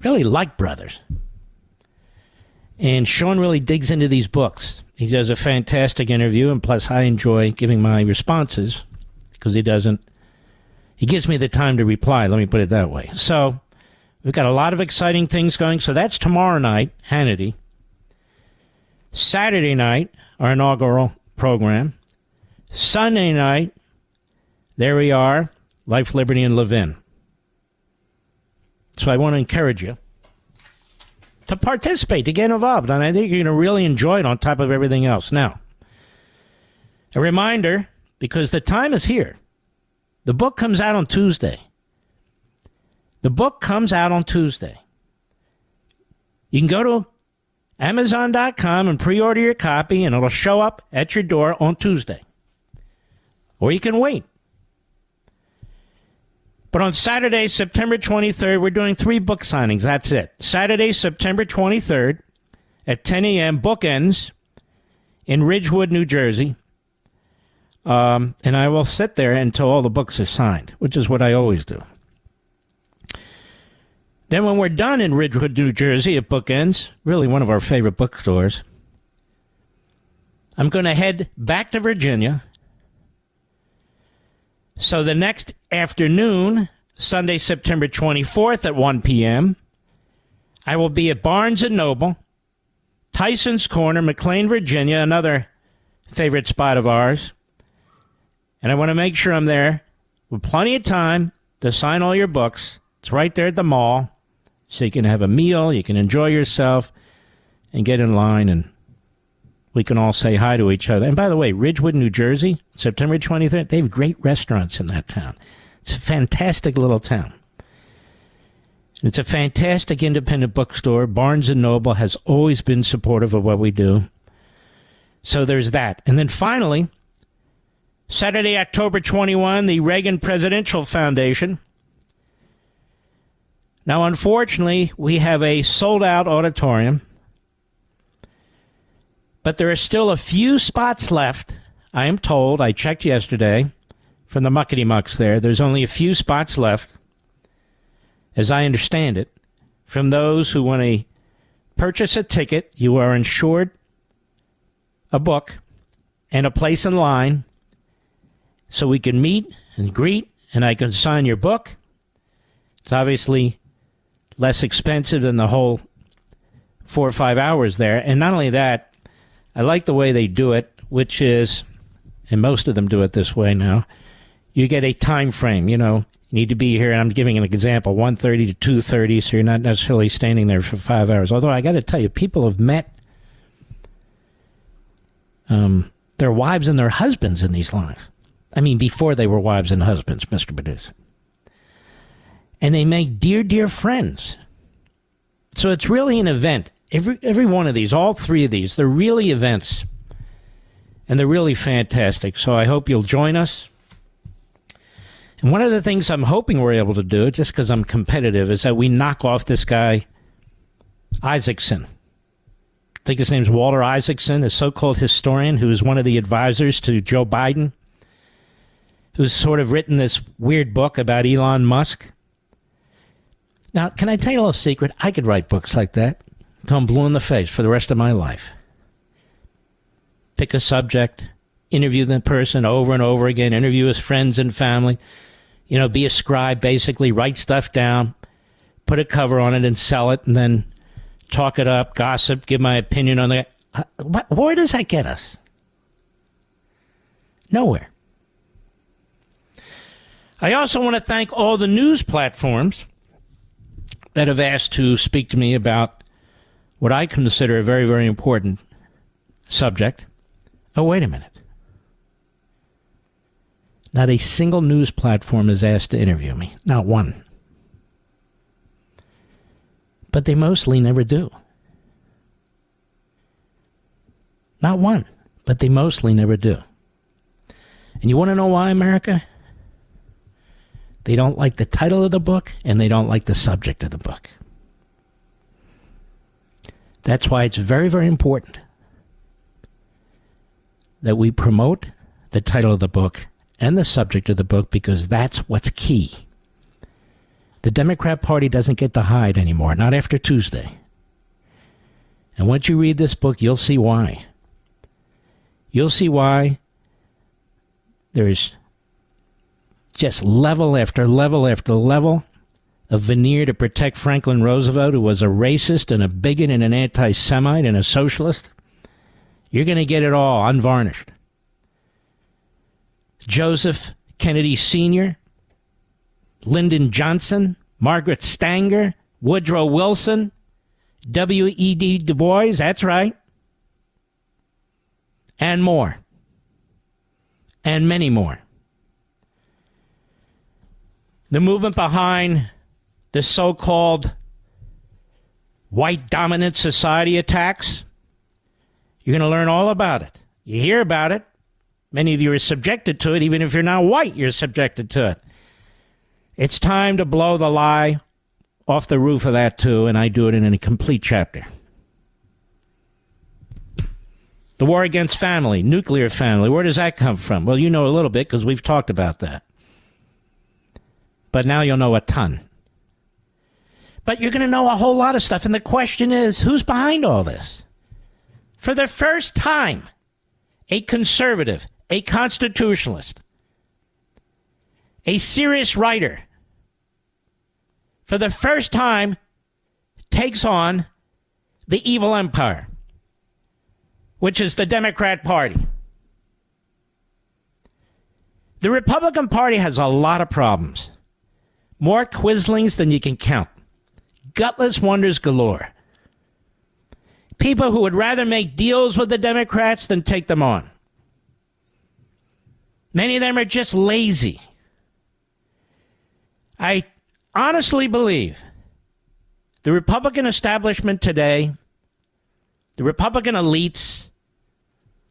Really like brothers. And Sean really digs into these books. He does a fantastic interview, and plus I enjoy giving my responses because he gives me the time to reply, let me put it that way. So we've got a lot of exciting things going. So that's tomorrow night, Hannity. Saturday night, our inaugural program. Sunday night, there we are, Life, Liberty, and Levin. So I want to encourage you to participate, to get involved. And I think you're going to really enjoy it on top of everything else. Now, a reminder, because the time is here. The book comes out on Tuesday. You can go to Amazon.com and pre-order your copy, and it'll show up at your door on Tuesday. Or you can wait. But on Saturday, September 23rd, we're doing 3 book signings. That's it. Saturday, September 23rd at 10 a.m., bookends in Ridgewood, New Jersey. And I will sit there until all the books are signed, which is what I always do. Then when we're done in Ridgewood, New Jersey at bookends, really one of our favorite bookstores, I'm going to head back to Virginia. So the next afternoon, Sunday, September 24th at 1 p.m., I will be at Barnes & Noble, Tyson's Corner, McLean, Virginia, another favorite spot of ours. And I want to make sure I'm there with plenty of time to sign all your books. It's right there at the mall, so you can have a meal, you can enjoy yourself, and get in line, and we can all say hi to each other. And by the way, Ridgewood, New Jersey, September 23rd, they have great restaurants in that town. It's a fantastic little town. It's a fantastic independent bookstore. Barnes & Noble has always been supportive of what we do. So there's that. And then finally, Saturday, October 21, the Reagan Presidential Foundation. Now, unfortunately, we have a sold-out auditorium, but there are still a few spots left, I am told. I checked yesterday from the muckety-mucks there. There's only a few spots left, as I understand it. From those who want to purchase a ticket, you are insured a book and a place in line so we can meet and greet, and I can sign your book. It's obviously less expensive than the whole 4 or 5 hours there. And not only that, I like the way they do it, which is, and most of them do it this way now, you get a time frame. You know, you need to be here, and I'm giving an example, 1:30 to 2:30, so you're not necessarily standing there for 5 hours. Although I got to tell you, people have met their wives and their husbands in these lines. I mean, before they were wives and husbands, Mr. Producer. And they make dear, dear friends. So it's really an event. Every one of these, all 3 of these, they're really events. And they're really fantastic. So I hope you'll join us. And one of the things I'm hoping we're able to do, just because I'm competitive, is that we knock off this guy, Isaacson. I think his name's Walter Isaacson, a so-called historian who's one of the advisors to Joe Biden, who's sort of written this weird book about Elon Musk. Now, can I tell you a little secret? I could write books like that until I'm blue in the face for the rest of my life. Pick a subject, interview the person over and over again, interview his friends and family, you know, be a scribe, basically, write stuff down, put a cover on it and sell it, and then talk it up, gossip, give my opinion on it. Where does that get us? Nowhere. I also want to thank all the news platforms that have asked to speak to me about what I consider a very, very important subject. Oh, wait a minute. Not a single news platform has asked to interview me. Not one. But they mostly never do. Not one. But they mostly never do. And you want to know why, America? They don't like the title of the book, and they don't like the subject of the book. That's why it's very, very important that we promote the title of the book and the subject of the book, because that's what's key. The Democrat Party doesn't get to hide anymore, not after Tuesday. And once you read this book, you'll see why. You'll see why there's just level after level after level of veneer to protect Franklin Roosevelt, who was a racist and a bigot and an anti-Semite and a socialist. You're going to get it all unvarnished. Joseph Kennedy Sr., Lyndon Johnson, Margaret Stanger, Woodrow Wilson, W.E.B. Du Bois, that's right, and more, and many more. The movement behind the so-called white dominant society attacks. You're going to learn all about it. You hear about it. Many of you are subjected to it. Even if you're not white, you're subjected to it. It's time to blow the lie off the roof of that, too, and I do it in a complete chapter. The war against family, nuclear family, where does that come from? Well, you know a little bit because we've talked about that. But now you'll know a ton. But you're going to know a whole lot of stuff, and the question is, who's behind all this? For the first time, a conservative, a constitutionalist, a serious writer, for the first time, takes on the evil empire, which is the Democrat Party. The Republican Party has a lot of problems. More quislings than you can count. Gutless wonders galore. People who would rather make deals with the Democrats than take them on. Many of them are just lazy. I honestly believe the Republican establishment today, the Republican elites,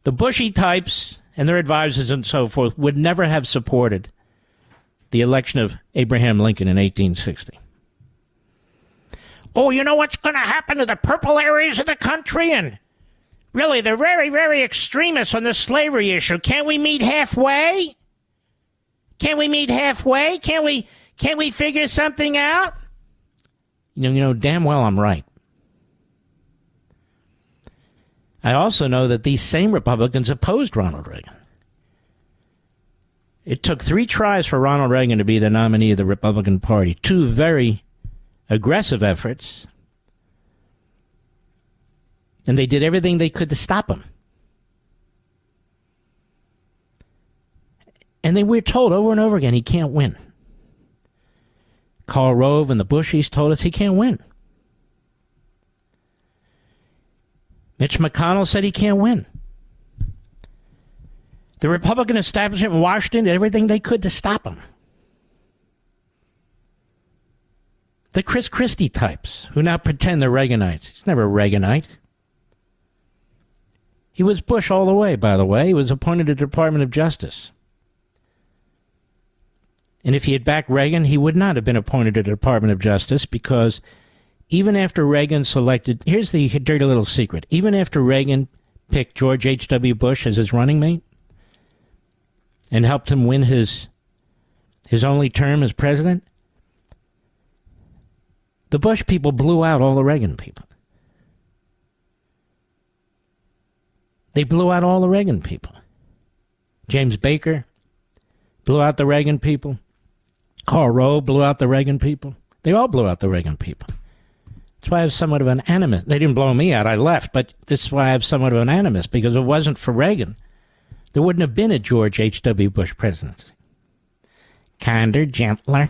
the Bushy types and their advisors and so forth would never have supported the election of Abraham Lincoln in 1860. Oh, you know what's going to happen to the purple areas of the country? And really, they're very, very extremists on the slavery issue. Can't we meet halfway? Can't we meet halfway? Can't we figure something out? You know damn well I'm right. I also know that these same Republicans opposed Ronald Reagan. It took 3 tries for Ronald Reagan to be the nominee of the Republican Party. 2 very aggressive efforts. And they did everything they could to stop him. And they were told over and over again he can't win. Karl Rove and the Bushies told us he can't win. Mitch McConnell said he can't win. The Republican establishment in Washington did everything they could to stop him. The Chris Christie types, who now pretend they're Reaganites. He's never a Reaganite. He was Bush all the way, by the way. He was appointed to the Department of Justice. And if he had backed Reagan, he would not have been appointed to the Department of Justice because even after Reagan selected, here's the dirty little secret, even after Reagan picked George H.W. Bush as his running mate and helped him win his only term as president, the Bush people blew out all the Reagan people. They blew out all the Reagan people. James Baker blew out the Reagan people. Karl Rove blew out the Reagan people. They all blew out the Reagan people. That's why I have somewhat of an animus. They didn't blow me out. I left. But this is why I have somewhat of an animus, because if it wasn't for Reagan, there wouldn't have been a George H.W. Bush presidency. Kinder, gentler.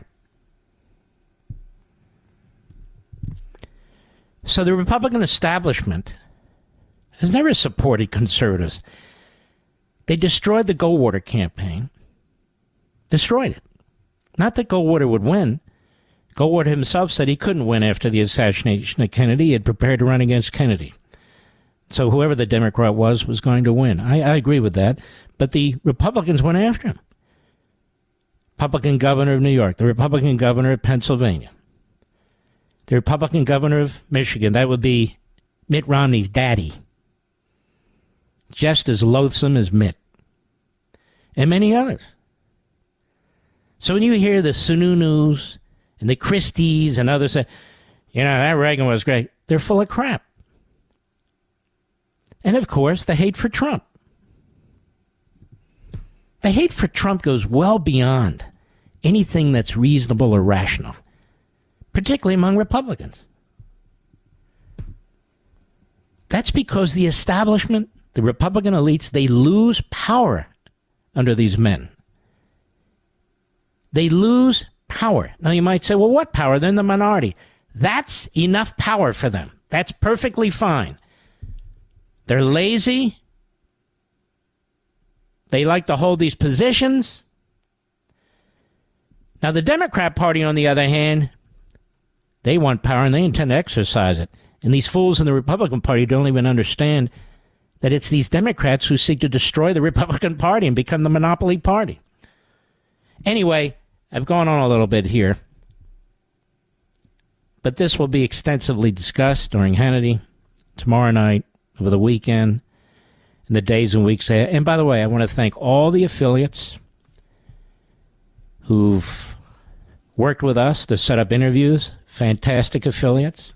So the Republican establishment has never supported conservatives. They destroyed the Goldwater campaign. Destroyed it. Not that Goldwater would win. Goldwater himself said he couldn't win after the assassination of Kennedy. He had prepared to run against Kennedy. So whoever the Democrat was going to win. I agree with that. But the Republicans went after him. Republican governor of New York, the Republican governor of Pennsylvania, the Republican governor of Michigan, that would be Mitt Romney's daddy, just as loathsome as Mitt, and many others. So when you hear the Sununus and the Christies and others say, that Reagan was great, they're full of crap. And of course, the hate for Trump. The hate for Trump goes well beyond anything that's reasonable or rational, particularly among Republicans. That's because the establishment, the Republican elites, they lose power under these men. They lose power. Now you might say, well, what power? They're in the minority. That's enough power for them. That's perfectly fine. They're lazy. They like to hold these positions. Now, the Democrat Party, on the other hand, they want power and they intend to exercise it. And these fools in the Republican Party don't even understand that it's these Democrats who seek to destroy the Republican Party and become the monopoly party. Anyway, I've gone on a little bit here. But this will be extensively discussed during Hannity, tomorrow night, over the weekend, in the days and weeks ahead. And by the way, I want to thank all the affiliates who've worked with us to set up interviews. Fantastic affiliates.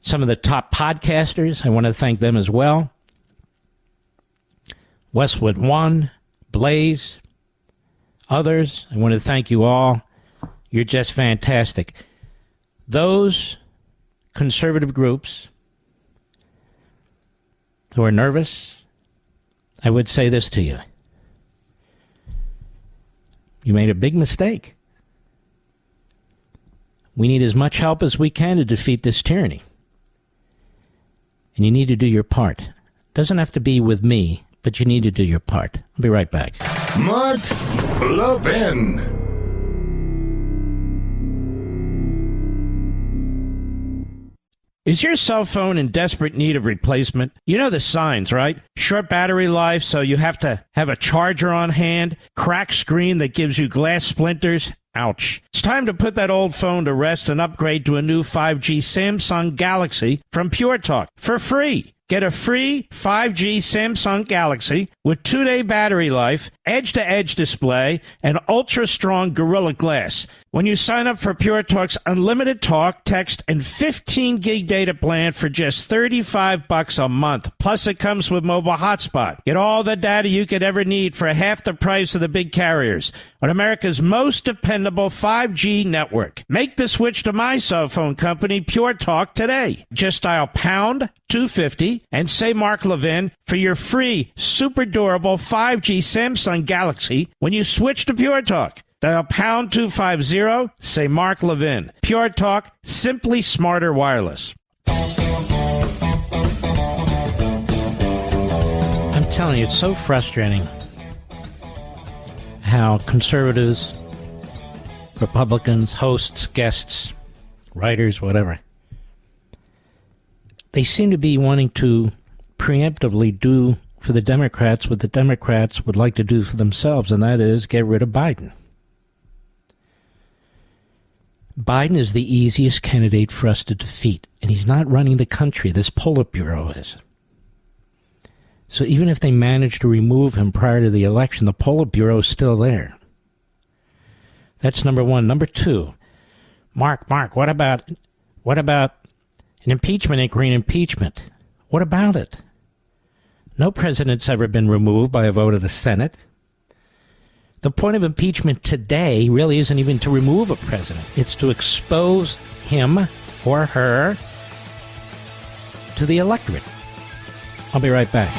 Some of the top podcasters, I want to thank them as well. Westwood One, Blaze, others, I want to thank you all. You're just fantastic. Those conservative groups who are nervous, I would say this to you. You made a big mistake. We need as much help as we can to defeat this tyranny. And you need to do your part. Doesn't have to be with me, but you need to do your part. I'll be right back. Mark Levin. Is your cell phone in desperate need of replacement? You know the signs, right? Short battery life, so you have to have a charger on hand. Cracked screen that gives you glass splinters. Ouch. It's time to put that old phone to rest and upgrade to a new 5G Samsung Galaxy from Pure Talk for free. Get a free 5G Samsung Galaxy with 2-day battery life, edge-to-edge display, and ultra-strong Gorilla Glass when you sign up for Pure Talk's unlimited talk, text, and 15 gig data plan for just $35 a month. Plus, it comes with mobile hotspot. Get all the data you could ever need for half the price of the big carriers on America's most dependable 5G network. Make the switch to my cell phone company, Pure Talk, today. Just dial pound 250 and say Mark Levin for your free, super durable 5G Samsung Galaxy when you switch to Pure Talk. Dial pound 250, say Mark Levin. Pure Talk, simply smarter wireless. I'm telling you, it's so frustrating how conservatives, Republicans, hosts, guests, writers, whatever, they seem to be wanting to preemptively do for the Democrats what the Democrats would like to do for themselves, and that is get rid of Biden. Biden is the easiest candidate for us to defeat, and he's not running the country. This Politburo is. So even if they manage to remove him prior to the election, the Politburo is still there. That's number one. Number two, Mark, what about an impeachment inquiry and impeachment? What about it? No president's ever been removed by a vote of the Senate. The point of impeachment today really isn't even to remove a president. It's to expose him or her to the electorate. I'll be right back.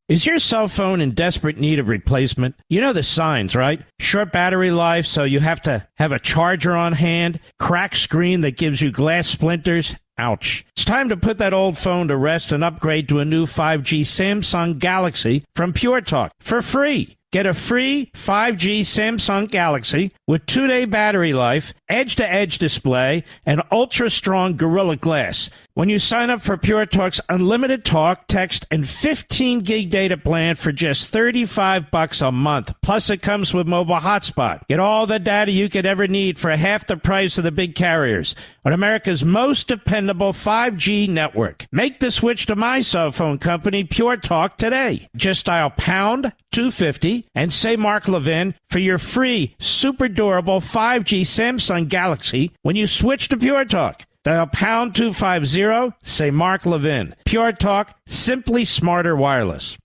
Is your cell phone in desperate need of replacement? You know the signs, right? Short battery life, so you have to have a charger on hand. Cracked screen that gives you glass splinters. Ouch. It's time to put that old phone to rest and upgrade to a new 5G Samsung Galaxy from Pure Talk for free. Get a free 5G Samsung Galaxy with 2-day battery life, edge-to-edge display, and ultra-strong Gorilla Glass when you sign up for Pure Talk's unlimited talk, text, and 15 gig data plan for just $35 a month. Plus, it comes with mobile hotspot. Get all the data you could ever need for half the price of the big carriers on America's most dependable 5G network. Make the switch to my cell phone company, Pure Talk, today. Just dial pound 250 and say Mark Levin for your free, super durable 5G Samsung Galaxy when you switch to Pure Talk. Dial pound 250, say Mark Levin. Pure Talk, simply smarter wireless.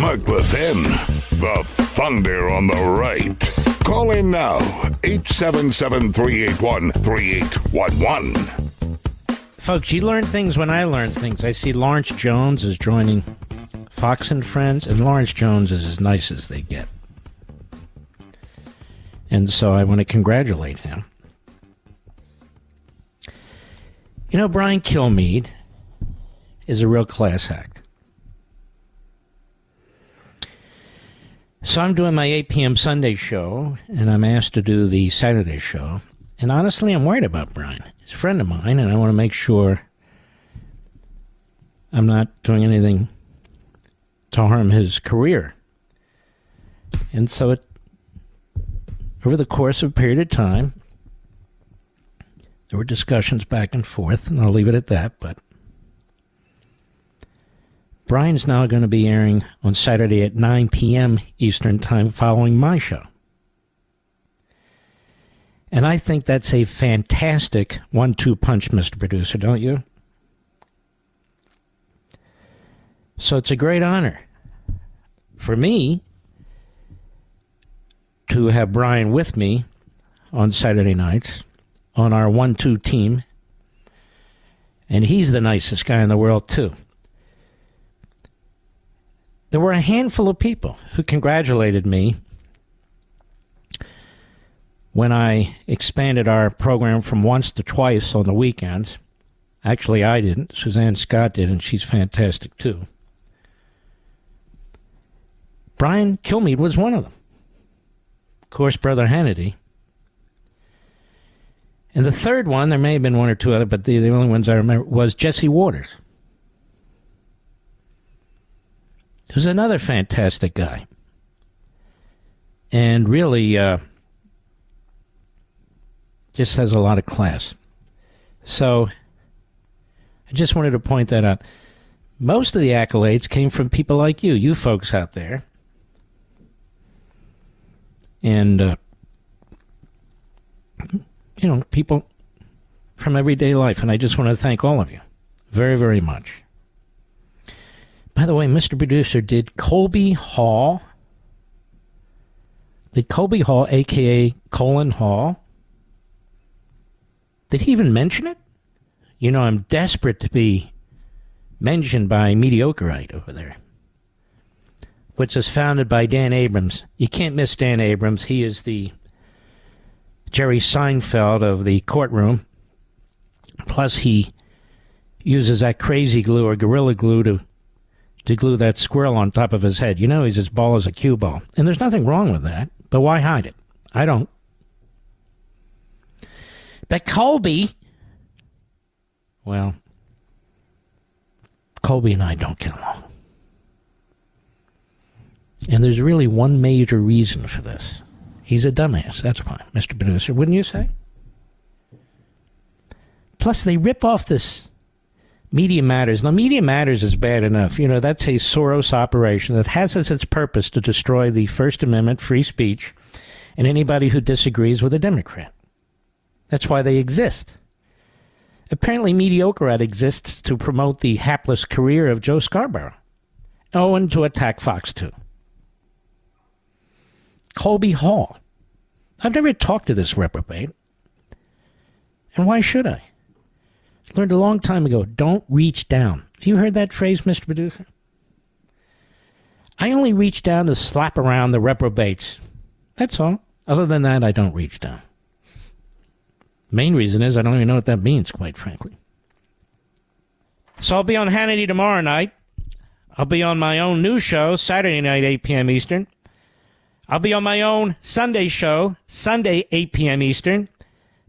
Mark Levin, the thunder on the right. Call in now, 877-381-3811. Folks, you learn things when I learn things. I see Lawrence Jones is joining Fox and Friends, and Lawrence Jones is as nice as they get. And so I want to congratulate him. You know, Brian Kilmeade is a real class act. So I'm doing my 8 p.m. Sunday show, and I'm asked to do the Saturday show. And honestly, I'm worried about Brian. He's a friend of mine, and I want to make sure I'm not doing anything to harm his career. And so over the course of a period of time, there were discussions back and forth, and I'll leave it at that, but Brian's now going to be airing on Saturday at 9 p.m. Eastern Time following my show. And I think that's a fantastic 1-2 punch, Mr. Producer, don't you? So it's a great honor for me to have Brian with me on Saturday nights on our 1-2 team. And he's the nicest guy in the world, too. There were a handful of people who congratulated me when I expanded our program from once to twice on the weekends. Actually, I didn't. Suzanne Scott did, and she's fantastic, too. Brian Kilmeade was one of them. Of course, Brother Hannity. And the third one, there may have been one or two other, but the only ones I remember was Jesse Waters, who's another fantastic guy. And really just has a lot of class. So I just wanted to point that out. Most of the accolades came from people like you folks out there. And, people from everyday life. And I just want to thank all of you very, very much. By the way, Mr. Producer, did Colby Hall, a.k.a. Colin Hall, did he even mention it? You know, I'm desperate to be mentioned by Mediocrite over there, which is founded by Dan Abrams. You can't miss Dan Abrams. He is the Jerry Seinfeld of the courtroom. Plus, he uses that crazy glue or Gorilla Glue to glue that squirrel on top of his head. You know, he's as bald as a cue ball. And there's nothing wrong with that, but why hide it? I don't. But Colby, well, Colby and I don't get along. And there's really one major reason for this. He's a dumbass, that's why, Mr. Producer, wouldn't you say? Plus, they rip off this Media Matters. Now, Media Matters is bad enough. You know, that's a Soros operation that has as its purpose to destroy the First Amendment, free speech, and anybody who disagrees with a Democrat. That's why they exist. Apparently, Mediocrite exists to promote the hapless career of Joe Scarborough. Oh, and to attack Fox, too. Colby Hall. I've never talked to this reprobate. And why should I? Learned a long time ago, don't reach down. Have you heard that phrase, Mr. Producer? I only reach down to slap around the reprobates. That's all. Other than that, I don't reach down. Main reason is I don't even know what that means, quite frankly. So I'll be on Hannity tomorrow night. I'll be on my own news show, Saturday night, 8 p.m. Eastern. I'll be on my own Sunday show, Sunday, 8 p.m. Eastern.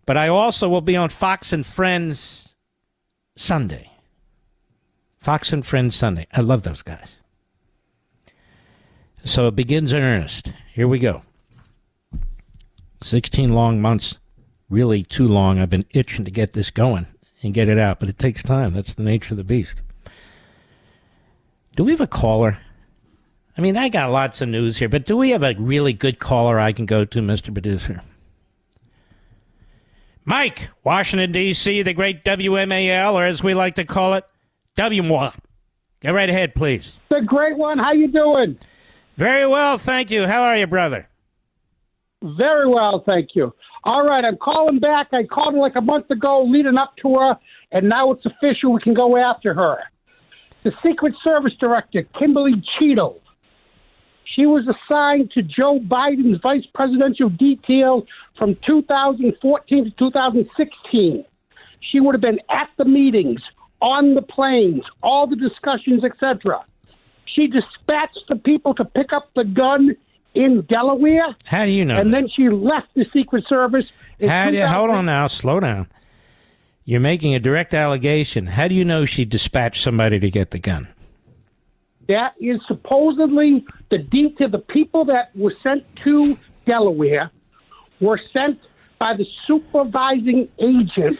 But I also will be on Fox and Friends Sunday. Fox and Friends Sunday. I love those guys. So it begins in earnest. Here we go. 16 long months. Really too long. I've been itching to get this going and get it out, but it takes time. That's the nature of the beast. Do we have a caller? I mean, I got lots of news here, but do we have a really good caller I can go to, Mr. Producer? Mike, Washington, D.C., the great WMAL, or as we like to call it, WMWA. Go right ahead, please. The great one. How you doing? Very well, thank you. How are you, brother? Very well, thank you. All right, I'm calling back. I called her like a month ago leading up to her, and now it's official. We can go after her. The Secret Service Director, Kimberly Cheeto. She was assigned to Joe Biden's vice presidential detail from 2014 to 2016. She would have been at the meetings, on the planes, all the discussions, etc. She dispatched the people to pick up the gun in Delaware. How do you know? And then she left the Secret Service. Hold on now. Slow down. You're making a direct allegation. How do you know she dispatched somebody to get the gun? That is supposedly the people that were sent to Delaware were sent by the supervising agent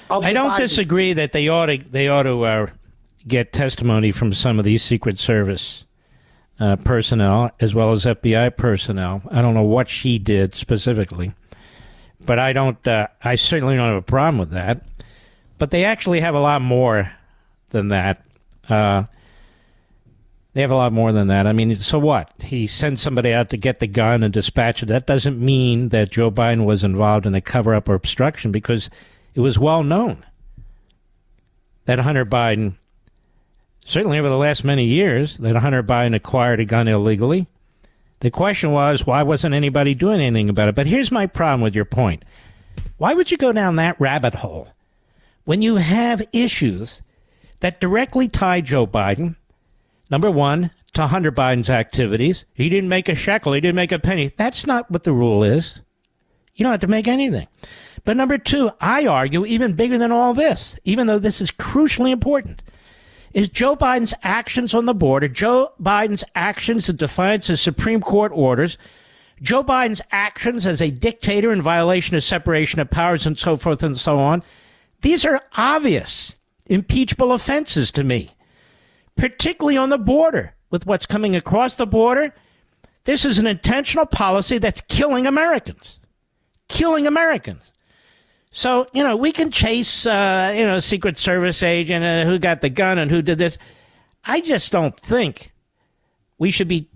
of I don't Biden. disagree that they ought to get testimony from some of these Secret Service personnel as well as FBI personnel. I don't know what she did specifically, but I certainly don't have a problem with that. But they actually have a lot more than that. They have a lot more than that. I mean, so what? He sent somebody out to get the gun and dispatch it. That doesn't mean that Joe Biden was involved in a cover-up or obstruction, because it was well known that Hunter Biden, certainly over the last many years, that Hunter Biden acquired a gun illegally. The question was, why wasn't anybody doing anything about it? But here's my problem with your point. Why would you go down that rabbit hole when you have issues that directly tie Joe Biden, number one, to Hunter Biden's activities? He didn't make a shekel. He didn't make a penny. That's not what the rule is. You don't have to make anything. But number two, I argue even bigger than all this, even though this is crucially important, is Joe Biden's actions on the border, Joe Biden's actions in defiance of Supreme Court orders, Joe Biden's actions as a dictator in violation of separation of powers and so forth and so on. These are obvious impeachable offenses to me, particularly on the border with what's coming across the border. This is an intentional policy that's killing Americans. Killing Americans. So, we can chase, Secret Service agent, who got the gun and who did this. I just don't think we should be,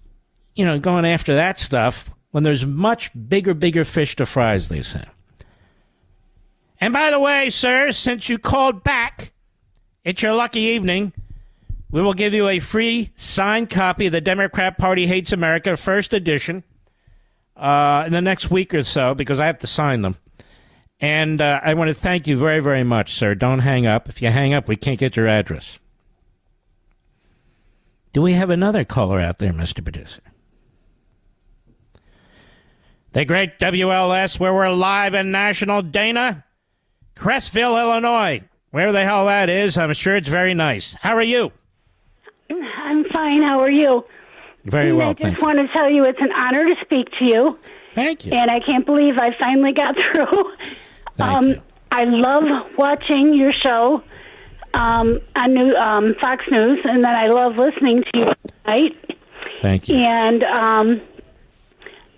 going after that stuff when there's much bigger fish to fry, as they say. And by the way, sir, since you called back, it's your lucky evening. We will give you a free signed copy of the Democrat Party Hates America, first edition, in the next week or so, because I have to sign them. And I want to thank you very, very much, sir. Don't hang up. If you hang up, we can't get your address. Do we have another caller out there, Mr. Producer? The great WLS, where we're live in National Dana, Crestville, Illinois. Where the hell that is, I'm sure it's very nice. How are you? I'm fine. How are you? Very well, thank you. I just want to tell you it's an honor to speak to you. Thank you. And I can't believe I finally got through. Thank you. I love watching your show on Fox News, and then I love listening to you tonight. Thank you. And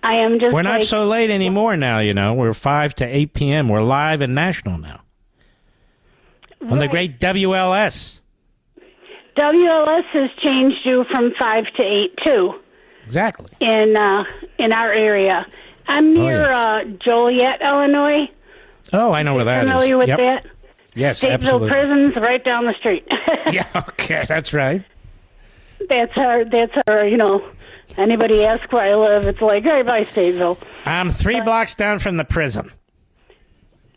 I am just We're not so late anymore now, We're 5 to 8 p.m. We're live and national now. On the great WLS. WLS has changed you from 5 to 8, too. Exactly. In our area. I'm near Joliet, Illinois. Oh, I know where that is. Familiar with that? Yes, Stateville absolutely. Prison's right down the street. Yeah, okay, that's right. That's our, anybody asks where I live, it's like, hey, by Stateville. I'm 3 blocks down from the prison.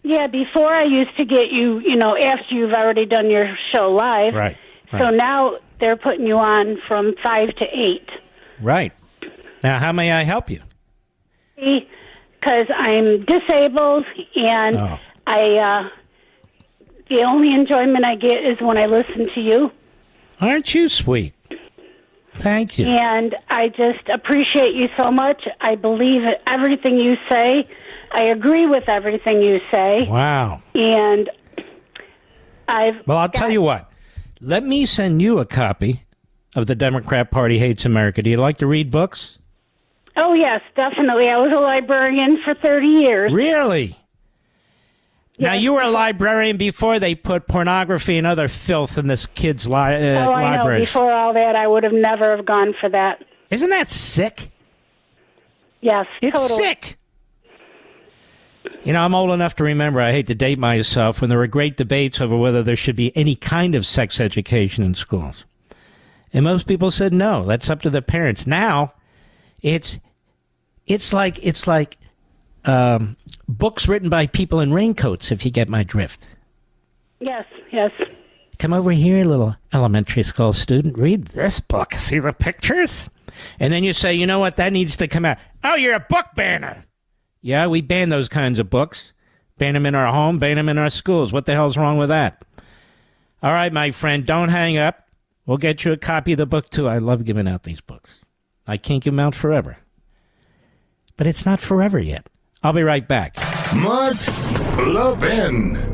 Yeah, before I used to get you, after you've already done your show live. Right. So now they're putting you on from 5 to 8. Right. Now, how may I help you? Because I'm disabled, and the only enjoyment I get is when I listen to you. Aren't you sweet? Thank you. And I just appreciate you so much. I believe everything you say. I agree with everything you say. Wow. And I'll tell you what. Let me send you a copy of The Democrat Party Hates America. Do you like to read books? Oh, yes, definitely. I was a librarian for 30 years. Really? Yes. Now, you were a librarian before they put pornography and other filth in this kid's library. I know. Before all that, I would have never have gone for that. Isn't that sick? Yes, it's totally. Sick. I'm old enough to remember, I hate to date myself, when there were great debates over whether there should be any kind of sex education in schools. And most people said no, that's up to the parents. Now, it's like books written by people in raincoats, if you get my drift. Yes. Come over here, little elementary school student. Read this book. See the pictures? And then you say, you know what, that needs to come out. Oh, you're a book banner. Yeah, we ban those kinds of books. Ban them in our home, ban them in our schools. What the hell's wrong with that? All right, my friend, don't hang up. We'll get you a copy of the book, too. I love giving out these books. I can't give them out forever. But it's not forever yet. I'll be right back. Mark Levin.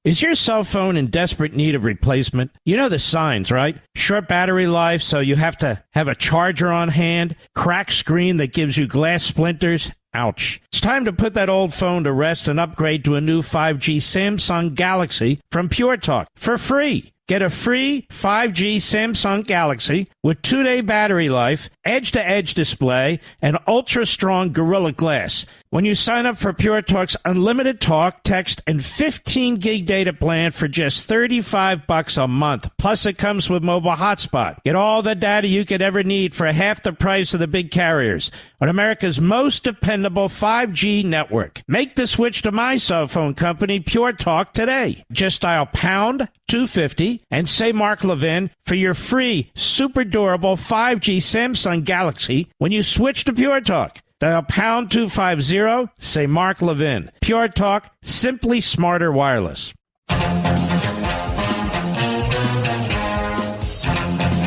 Is your cell phone in desperate need of replacement? You know the signs, right? Short battery life, so you have to have a charger on hand. Cracked screen that gives you glass splinters. Ouch. It's time to put that old phone to rest and upgrade to a new 5G Samsung Galaxy from Pure Talk for free. Get a free 5G Samsung Galaxy with 2-day battery life, edge-to-edge display, and ultra-strong Gorilla Glass when you sign up for Pure Talk's unlimited talk, text, and 15 gig data plan for just $35 a month. Plus, it comes with mobile hotspot. Get all the data you could ever need for half the price of the big carriers on America's most dependable 5G network. Make the switch to my cell phone company, Pure Talk, today. Just dial pound 250 and say Mark Levin for your free, super durable 5G Samsung Galaxy when you switch to Pure Talk. Dial pound 250, say Mark Levin. Pure Talk, simply smarter wireless. You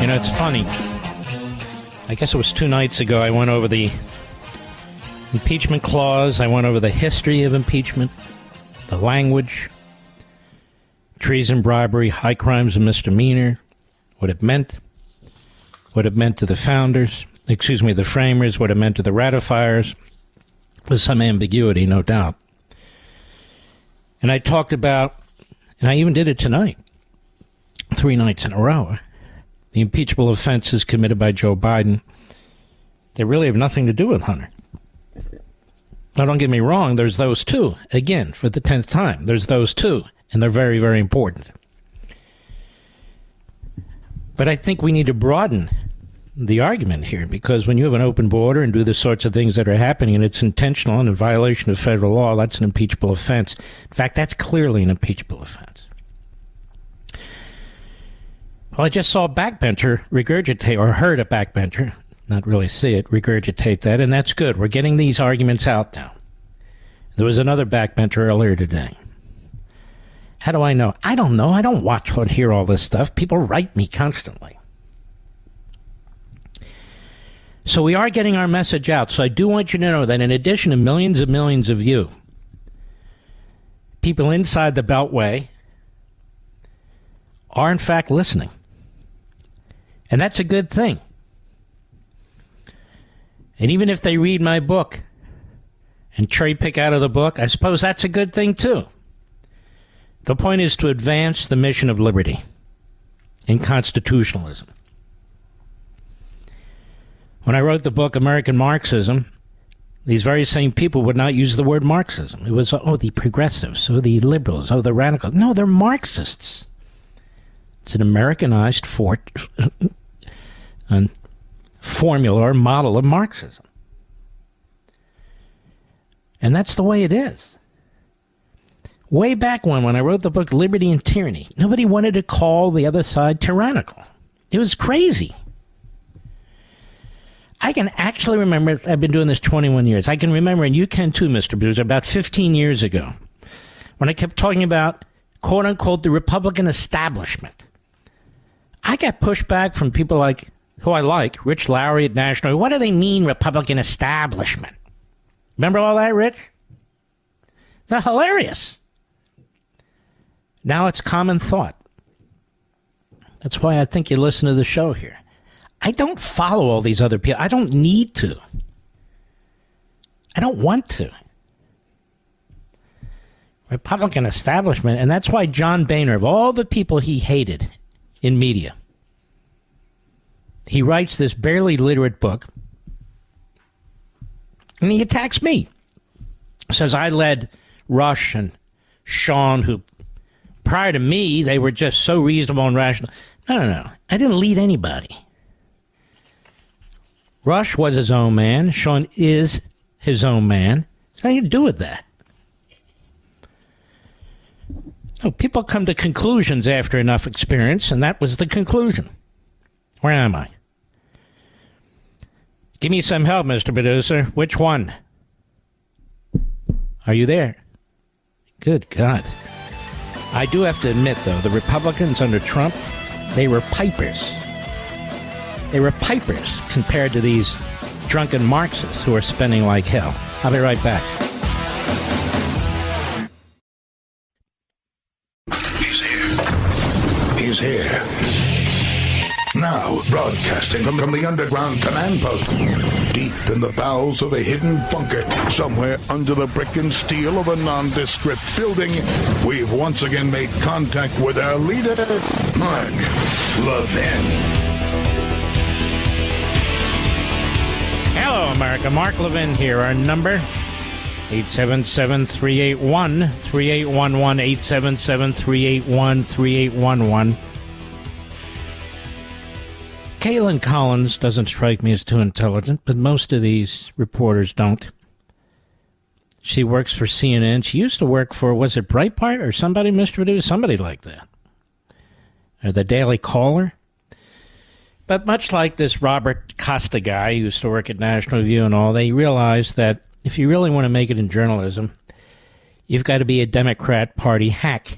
know, it's funny. I guess it was 2 nights ago I went over the impeachment clause. I went over the history of impeachment, the language, treason, bribery, high crimes and misdemeanor, what it meant to the founders, the framers, what it meant to the ratifiers, with some ambiguity, no doubt. And I talked about, and I even did it tonight, 3 nights in a row, the impeachable offenses committed by Joe Biden. They really have nothing to do with Hunter. Now, don't get me wrong, there's those two. Again, for the 10th time, there's those two, and they're very, very important. But I think we need to broaden the argument here, because when you have an open border and do the sorts of things that are happening and it's intentional and in violation of federal law, that's an impeachable offense. In fact, that's clearly an impeachable offense. Well, I just saw a backbencher regurgitate, or heard a backbencher, not really see it, regurgitate that, and that's good. We're getting these arguments out now. There was another backbencher earlier today. How do I know? I don't know. I don't watch or hear all this stuff. People write me constantly. So we are getting our message out. So I do want you to know that in addition to millions and millions of you, people inside the Beltway are in fact listening. And that's a good thing. And even if they read my book and cherry pick out of the book, I suppose that's a good thing too. The point is to advance the mission of liberty and constitutionalism. When I wrote the book American Marxism, these very same people would not use the word Marxism. It was, the progressives, the liberals, the radicals. No, they're Marxists. It's an Americanized formula or model of Marxism. And that's the way it is. Way back when I wrote the book Liberty and Tyranny, nobody wanted to call the other side tyrannical. It was crazy. I can actually remember, I've been doing this 21 years. I can remember, and you can too, Mr. Bruiser, about 15 years ago, when I kept talking about, quote unquote, the Republican establishment. I got pushback from people like, who I like, Rich Lowry at National. What do they mean, Republican establishment? Remember all that, Rich? It's hilarious. Now it's common thought. That's why I think you listen to the show here. I don't follow all these other people. I don't need to. I don't want to. Republican establishment, and that's why John Boehner, of all the people he hated in media, he writes this barely literate book, and he attacks me. Says I led Rush and Sean, who prior to me, they were just so reasonable and rational. No. I didn't lead anybody. Rush was his own man. Sean is his own man. It's nothing to do with that. People come to conclusions after enough experience, and that was the conclusion. Where am I? Give me some help, Mr. Producer. Which one? Are you there? Good God. I do have to admit, though, the Republicans under Trump, they were pipers. They were pipers compared to these drunken Marxists who are spending like hell. I'll be right back. He's here. Now, broadcasting from the underground command post, deep in the bowels of a hidden bunker, somewhere under the brick and steel of a nondescript building, we've once again made contact with our leader, Mark Levin. Hello, America. Mark Levin here. Our number, 877-381-3811, 877-381-3811. Caitlin Collins doesn't strike me as too intelligent, but most of these reporters don't. She works for CNN. She used to work for, was it Breitbart or somebody, Mr. Producer? Somebody like that. Or the Daily Caller. But much like this Robert Costa guy who used to work at National Review and all, they realize that if you really want to make it in journalism, you've got to be a Democrat Party hack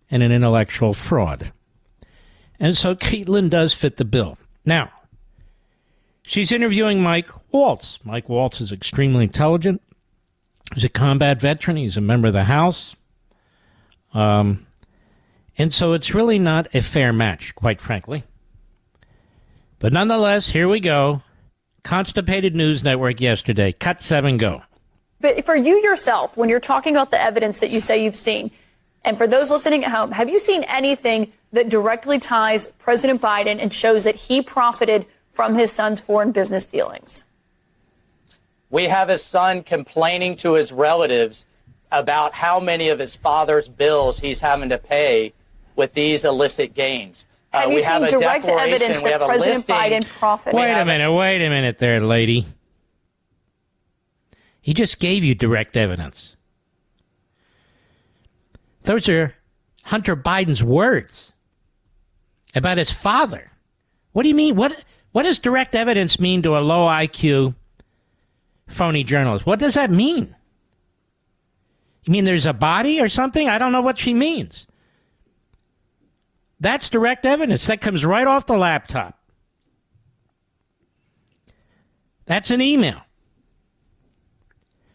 and an intellectual fraud. And so Caitlin does fit the bill. Now, she's interviewing Mike Waltz. Mike Waltz is extremely intelligent. He's a combat veteran. He's a member of the House. And so it's really not a fair match, quite frankly. But nonetheless, here we go. Constipated News Network yesterday. Cut 7, go. But for you yourself, when you're talking about the evidence that you say you've seen, and for those listening at home, have you seen anything that directly ties President Biden and shows that he profited from his son's foreign business dealings? We have his son complaining to his relatives about how many of his father's bills he's having to pay with these illicit gains. Have you seen direct evidence that President Biden profited? Wait a minute there, lady. He just gave you direct evidence. Those are Hunter Biden's words about his father. What do you mean? What does direct evidence mean to a low IQ, phony journalist? What does that mean? You mean there's a body or something? I don't know what she means. That's direct evidence. That comes right off the laptop. That's an email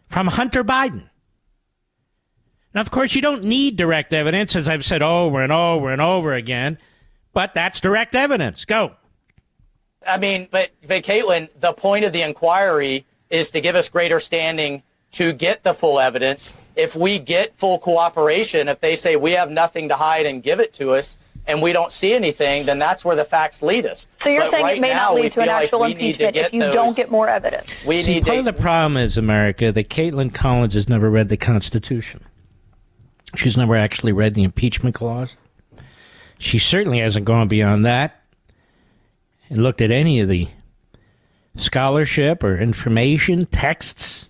from Hunter Biden. Now, of course, you don't need direct evidence, as I've said over and over and over again, but that's direct evidence. Go. I mean, but Caitlin, the point of the inquiry is to give us greater standing to get the full evidence. If we get full cooperation, if they say we have nothing to hide and give it to us, and we don't see anything, then that's where the facts lead us. So you're saying it may not lead to an actual impeachment if you don't get more evidence? Part of the problem is, America, that Caitlin Collins has never read the Constitution. She's never actually read the impeachment clause. She certainly hasn't gone beyond that and looked at any of the scholarship or information, texts,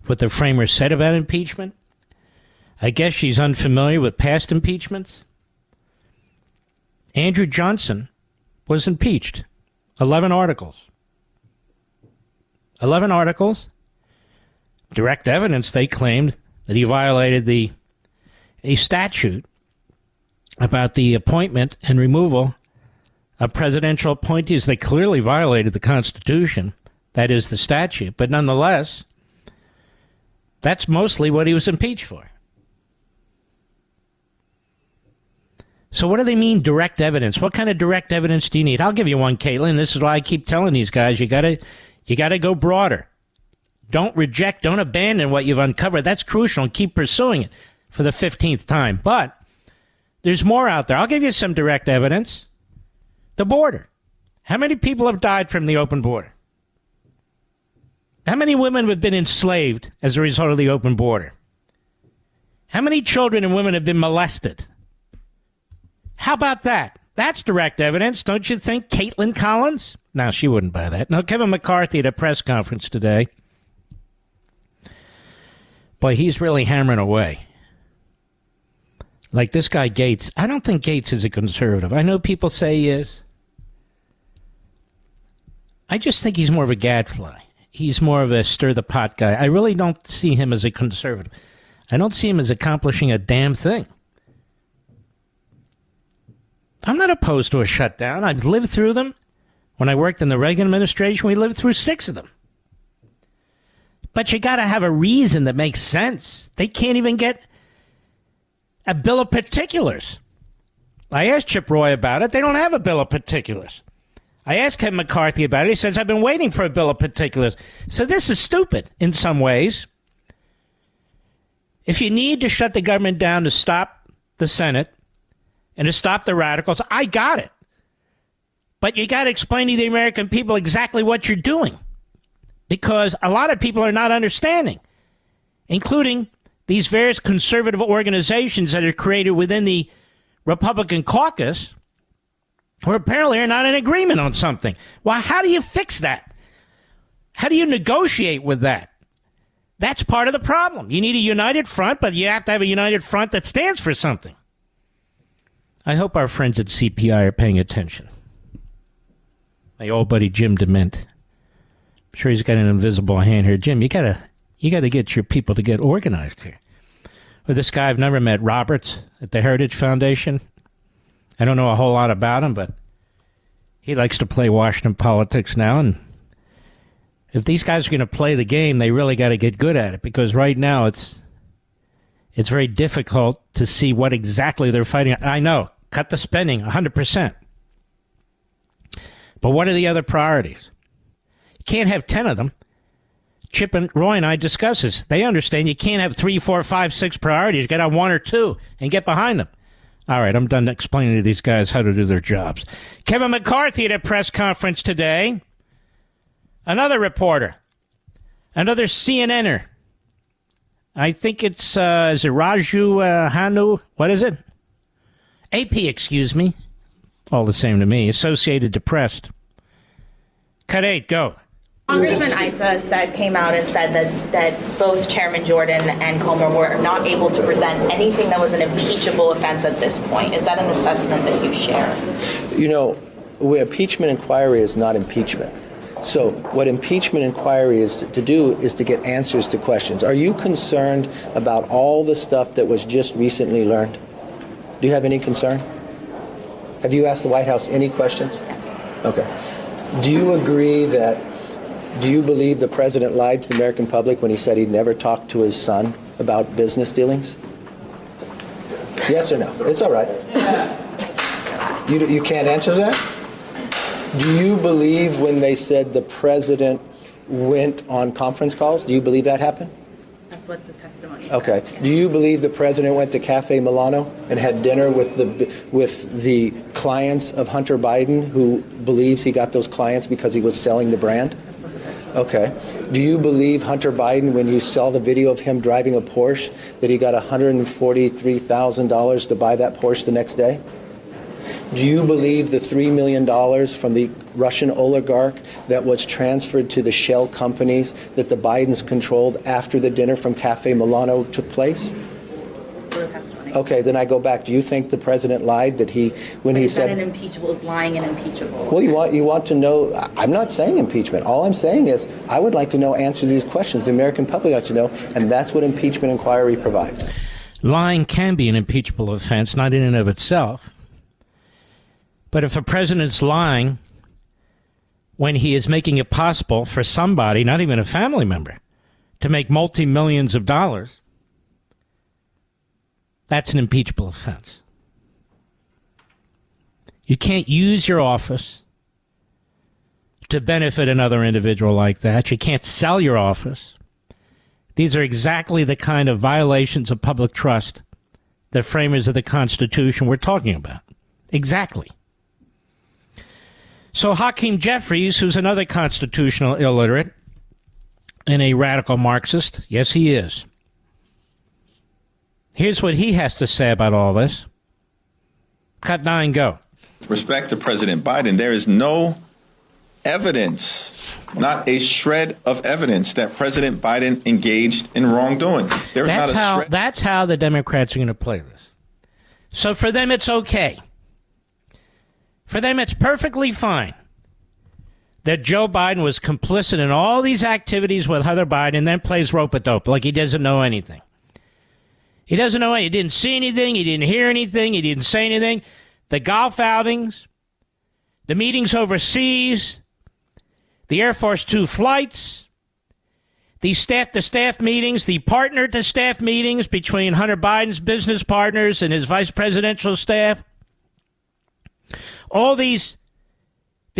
what the framers said about impeachment. I guess she's unfamiliar with past impeachments. Andrew Johnson was impeached. 11 articles. 11 articles. Direct evidence, they claimed that he violated a statute about the appointment and removal of presidential appointees. They clearly violated the Constitution. That is the statute. But nonetheless, that's mostly what he was impeached for. So what do they mean, direct evidence? What kind of direct evidence do you need? I'll give you one, Caitlin. This is why I keep telling these guys, you gotta go broader. Don't reject, don't abandon what you've uncovered. That's crucial, and keep pursuing it for the 15th time. But there's more out there. I'll give you some direct evidence. The border. How many people have died from the open border? How many women have been enslaved as a result of the open border? How many children and women have been molested? How about that? That's direct evidence, don't you think, Caitlin Collins? No, she wouldn't buy that. No, Kevin McCarthy at a press conference today. Boy, he's really hammering away. Like this guy Gates. I don't think Gates is a conservative. I know people say he is. I just think he's more of a gadfly. He's more of a stir-the-pot guy. I really don't see him as a conservative. I don't see him as accomplishing a damn thing. I'm not opposed to a shutdown. I've lived through them. When I worked in the Reagan administration, we lived through 6 of them. But you got to have a reason that makes sense. They can't even get a bill of particulars. I asked Chip Roy about it. They don't have a bill of particulars. I asked Kevin McCarthy about it. He says, I've been waiting for a bill of particulars. So this is stupid in some ways. If you need to shut the government down to stop the Senate and to stop the radicals, I got it. But you got to explain to the American people exactly what you're doing. Because a lot of people are not understanding, including these various conservative organizations that are created within the Republican caucus, who apparently are not in agreement on something. Well, how do you fix that? How do you negotiate with that? That's part of the problem. You need a united front, but you have to have a united front that stands for something. I hope our friends at CPI are paying attention. My old buddy Jim DeMint. I'm sure he's got an invisible hand here. Jim, you gotta get your people to get organized here. With this guy I've never met, Roberts, at the Heritage Foundation. I don't know a whole lot about him, but he likes to play Washington politics now. And if these guys are going to play the game, they really got to get good at it, because right now it's very difficult to see what exactly they're fighting. I know, cut the spending 100%. But what are the other priorities? You can't have 10 of them. Chip and Roy and I discuss this. They understand you can't have 3, 4, 5, 6 priorities. You got to have 1 or 2 and get behind them. All right, I'm done explaining to these guys how to do their jobs. Kevin McCarthy at a press conference today. Another reporter. Another CNNer. I think it's, is it Raju Hanu? What is it? AP, excuse me. All the same to me. Associated Press. Cut 8, go. Congressman Issa came out and said that both Chairman Jordan and Comer were not able to present anything that was an impeachable offense at this point. Is that an assessment that you share? You know, impeachment inquiry is not impeachment. So what impeachment inquiry is to do is to get answers to questions. Are you concerned about all the stuff that was just recently learned? Do you have any concern? Have you asked the White House any questions? Yes. Okay. Do you agree do you believe the president lied to the American public when he said he'd never talked to his son about business dealings? Yes or no? It's all right. You can't answer that? Do you believe when they said the president went on conference calls? Do you believe that happened? That's what the testimony Okay. says. Do you believe the president went to Cafe Milano and had dinner with the clients of Hunter Biden, who believes he got those clients because he was selling the brand? Okay. Do you believe Hunter Biden, when you saw the video of him driving a Porsche, that he got $143,000 to buy that Porsche the next day? Do you believe the $3 million from the Russian oligarch that was transferred to the shell companies that the Bidens controlled after the dinner from Cafe Milano took place? Okay, then I go back. Do you think the president lied that he said an impeachable is lying and impeachable? Well, you want to know. I'm not saying impeachment. All I'm saying is I would like to know answers to these questions. The American public like to know, and that's what impeachment inquiry provides. Lying can be an impeachable offense, not in and of itself. But if a president's lying when he is making it possible for somebody, not even a family member, to make multi-millions of dollars, that's an impeachable offense. You can't use your office to benefit another individual like that. You can't sell your office. These are exactly the kind of violations of public trust the framers of the Constitution were talking about. Exactly. So Hakeem Jeffries, who's another constitutional illiterate and a radical Marxist, yes, he is. Here's what he has to say about all this. Cut 9, go. With respect to President Biden, there is no evidence, not a shred of evidence, that President Biden engaged in wrongdoing. There is not a shred. That's how the Democrats are going to play this. So for them, it's okay. For them, it's perfectly fine that Joe Biden was complicit in all these activities with Hunter Biden and then plays rope-a-dope like he doesn't know anything. He doesn't know anything. He didn't see anything. He didn't hear anything. He didn't say anything. The golf outings, the meetings overseas, the Air Force Two flights, the staff-to-staff meetings, the partner-to-staff meetings between Hunter Biden's business partners and his vice presidential staff. All these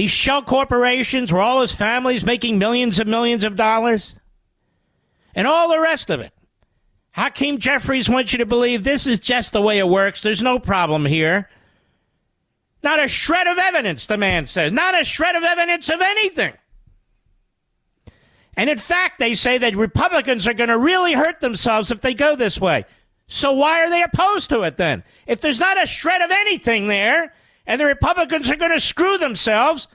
shell corporations where all his family's making millions and millions of dollars. And all the rest of it. Hakeem Jeffries wants you to believe this is just the way it works. There's no problem here. Not a shred of evidence, the man says. Not a shred of evidence of anything. And in fact, they say that Republicans are going to really hurt themselves if they go this way. So why are they opposed to it then? If there's not a shred of anything there, and the Republicans are going to screw themselves,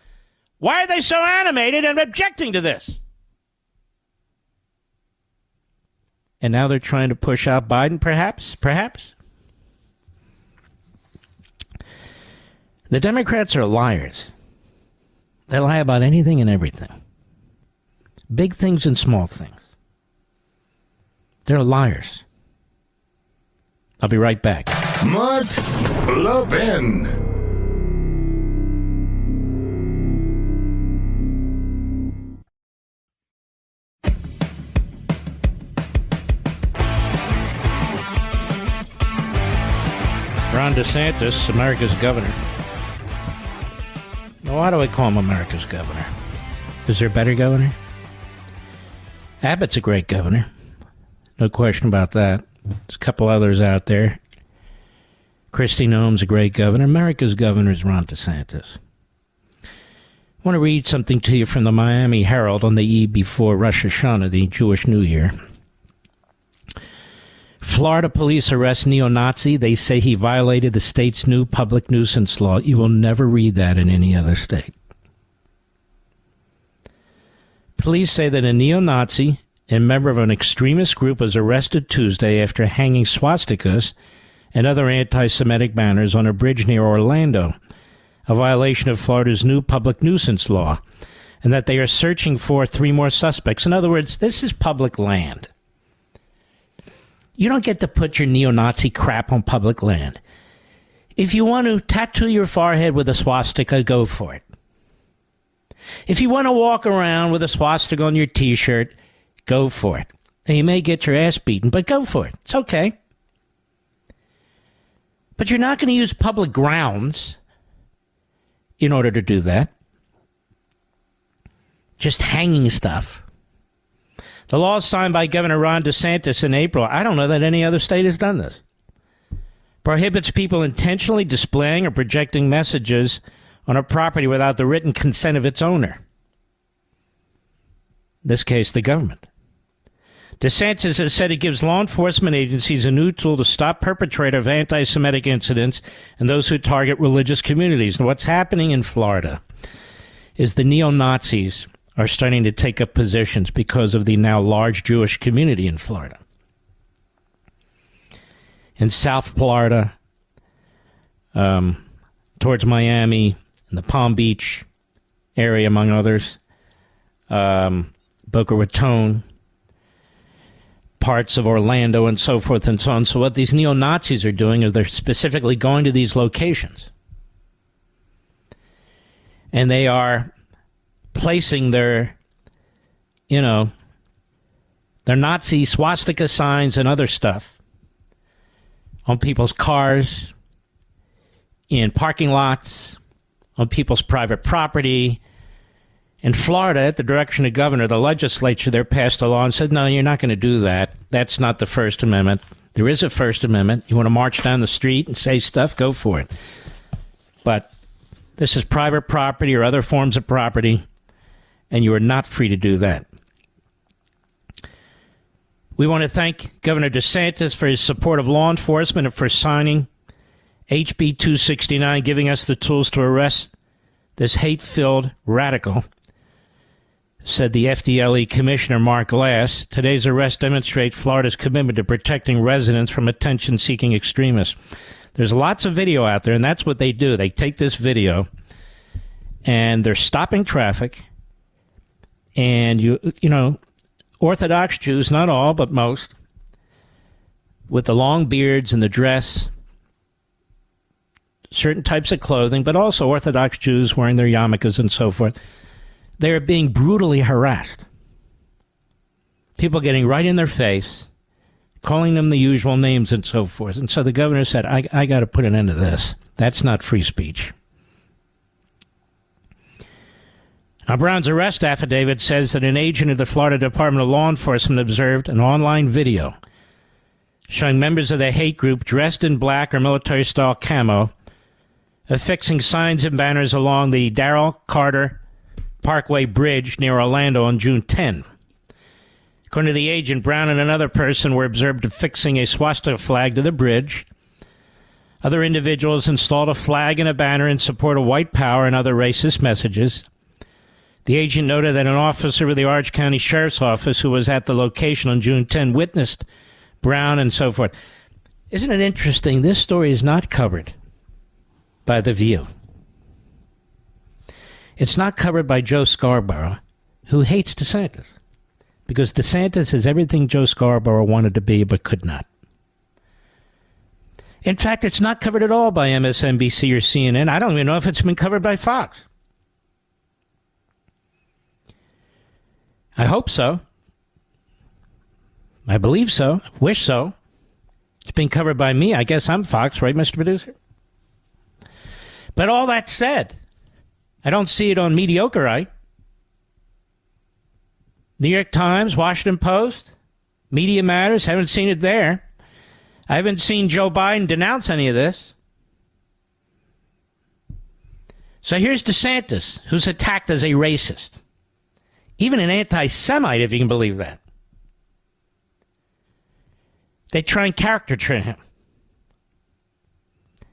why are they so animated and objecting to this? And now they're trying to push out Biden, perhaps? Perhaps? The Democrats are liars. They lie about anything and everything. Big things and small things. They're liars. I'll be right back. Mark Levin. Ron DeSantis, America's governor. Now, why do I call him America's governor? Is there a better governor? Abbott's a great governor. No question about that. There's a couple others out there. Christie Noem's a great governor. America's governor is Ron DeSantis. I want to read something to you from the Miami Herald on the eve before Rosh Hashanah, the Jewish New Year. Florida police arrest neo-Nazi. They say he violated the state's new public nuisance law. You will never read that in any other state. Police say that a neo-Nazi and member of an extremist group was arrested Tuesday after hanging swastikas and other anti-Semitic banners on a bridge near Orlando, a violation of Florida's new public nuisance law, and that they are searching for 3 more suspects. In other words, this is public land. You don't get to put your neo-Nazi crap on public land. If you want to tattoo your forehead with a swastika, go for it. If you want to walk around with a swastika on your T-shirt, go for it. And you may get your ass beaten, but go for it. It's okay. But you're not going to use public grounds in order to do that. Just hanging stuff. The law signed by Governor Ron DeSantis in April, I don't know that any other state has done this, prohibits people intentionally displaying or projecting messages on a property without the written consent of its owner. In this case, the government. DeSantis has said it gives law enforcement agencies a new tool to stop perpetrators of anti-Semitic incidents and those who target religious communities. And what's happening in Florida is the neo-Nazis are starting to take up positions because of the now large Jewish community in Florida. In South Florida, towards Miami, in the Palm Beach area, among others, Boca Raton, parts of Orlando, and so forth and so on. So what these neo-Nazis are doing is they're specifically going to these locations. And they are placing their Nazi swastika signs and other stuff on people's cars, in parking lots, on people's private property. In Florida, at the direction of the governor, the legislature there passed a law and said, no, you're not going to do that. That's not the First Amendment. There is a First Amendment. You want to march down the street and say stuff? Go for it. But this is private property or other forms of property, and you are not free to do that. We want to thank Governor DeSantis for his support of law enforcement and for signing HB 269, giving us the tools to arrest this hate-filled radical, said the FDLE Commissioner Mark Glass. Today's arrest demonstrates Florida's commitment to protecting residents from attention-seeking extremists. There's lots of video out there, and that's what they do. They take this video, and they're stopping traffic, and you know, Orthodox Jews, not all, but most, with the long beards and the dress, certain types of clothing, but also Orthodox Jews wearing their yarmulkes and so forth, they're being brutally harassed. People getting right in their face, calling them the usual names and so forth. And so the governor said, I got to put an end to this. That's not free speech. Now, Brown's arrest affidavit says that an agent of the Florida Department of Law Enforcement observed an online video showing members of the hate group dressed in black or military-style camo affixing signs and banners along the Darrell Carter Parkway Bridge near Orlando on June 10. According to the agent, Brown and another person were observed affixing a swastika flag to the bridge. Other individuals installed a flag and a banner in support of white power and other racist messages. The agent noted that an officer with the Orange County Sheriff's Office who was at the location on June 10 witnessed Brown and so forth. Isn't it interesting? This story is not covered by The View. It's not covered by Joe Scarborough, who hates DeSantis. Because DeSantis is everything Joe Scarborough wanted to be but could not. In fact, it's not covered at all by MSNBC or CNN. I don't even know if it's been covered by Fox. I hope so. I believe so. Wish so. It's been covered by me. I guess I'm Fox, right, Mr. Producer? But all that said, I don't see it on Mediocreite. New York Times, Washington Post, Media Matters, haven't seen it there. I haven't seen Joe Biden denounce any of this. So here's DeSantis, who's attacked as a racist. Even an anti-Semite, if you can believe that. They try and caricature him.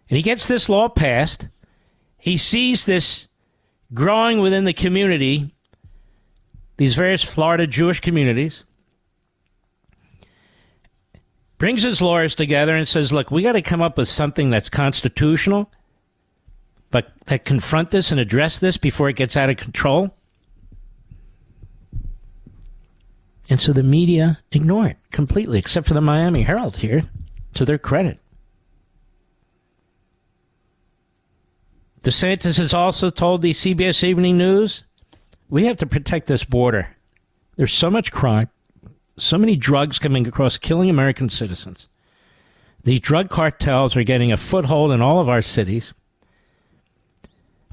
And he gets this law passed. He sees this growing within the community, these various Florida Jewish communities, brings his lawyers together and says, look, we got to come up with something that's constitutional, but that confront this and address this before it gets out of control. And so the media ignore it completely, except for the Miami Herald here, to their credit. DeSantis has also told the CBS Evening News, we have to protect this border. There's so much crime, so many drugs coming across, killing American citizens. These drug cartels are getting a foothold in all of our cities.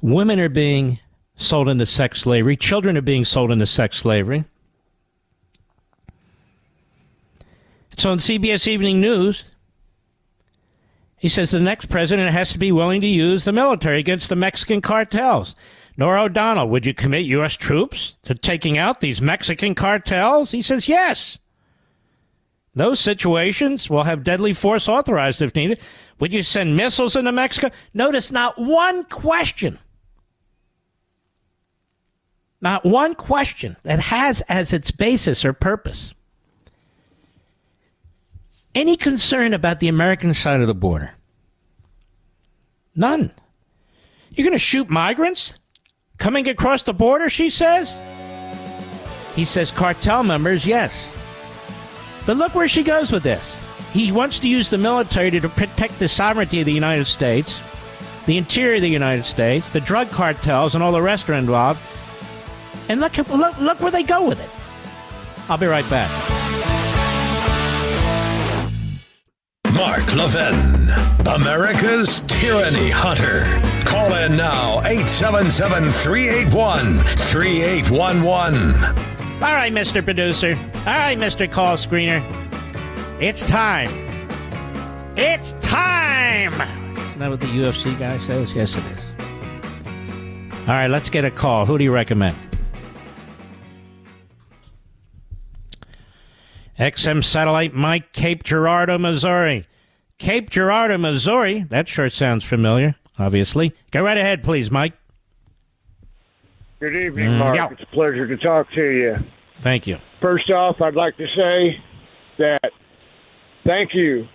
Women are being sold into sex slavery. Children are being sold into sex slavery. So in CBS Evening News, he says the next president has to be willing to use the military against the Mexican cartels. Norah O'Donnell, would you commit U.S. troops to taking out these Mexican cartels? He says yes. Those situations will have deadly force authorized if needed. Would you send missiles into Mexico? Notice not one question. Not one question that has as its basis or purpose any concern about the American side of the border. None. You're going to shoot migrants coming across the border, she says? He says cartel members, yes. But look where she goes with this. He wants to use the military to protect the sovereignty of the United States, the interior of the United States, the drug cartels, and all the rest are involved. And look where they go with it. I'll be right back. Mark Levin, America's Tyranny Hunter. Call in now, 877-381-3811. All right, Mr. Producer. All right, Mr. Call Screener. It's time. It's time! Isn't that what the UFC guy says? Yes, it is. All right, let's get a call. Who do you recommend? XM Satellite Mike, Cape Girardeau, Missouri. Cape Girardeau, Missouri. That sure sounds familiar, obviously. Go right ahead, please, Mike. Good evening, Mark. Yeah. It's a pleasure to talk to you. Thank you. First off, I'd like to say that thank you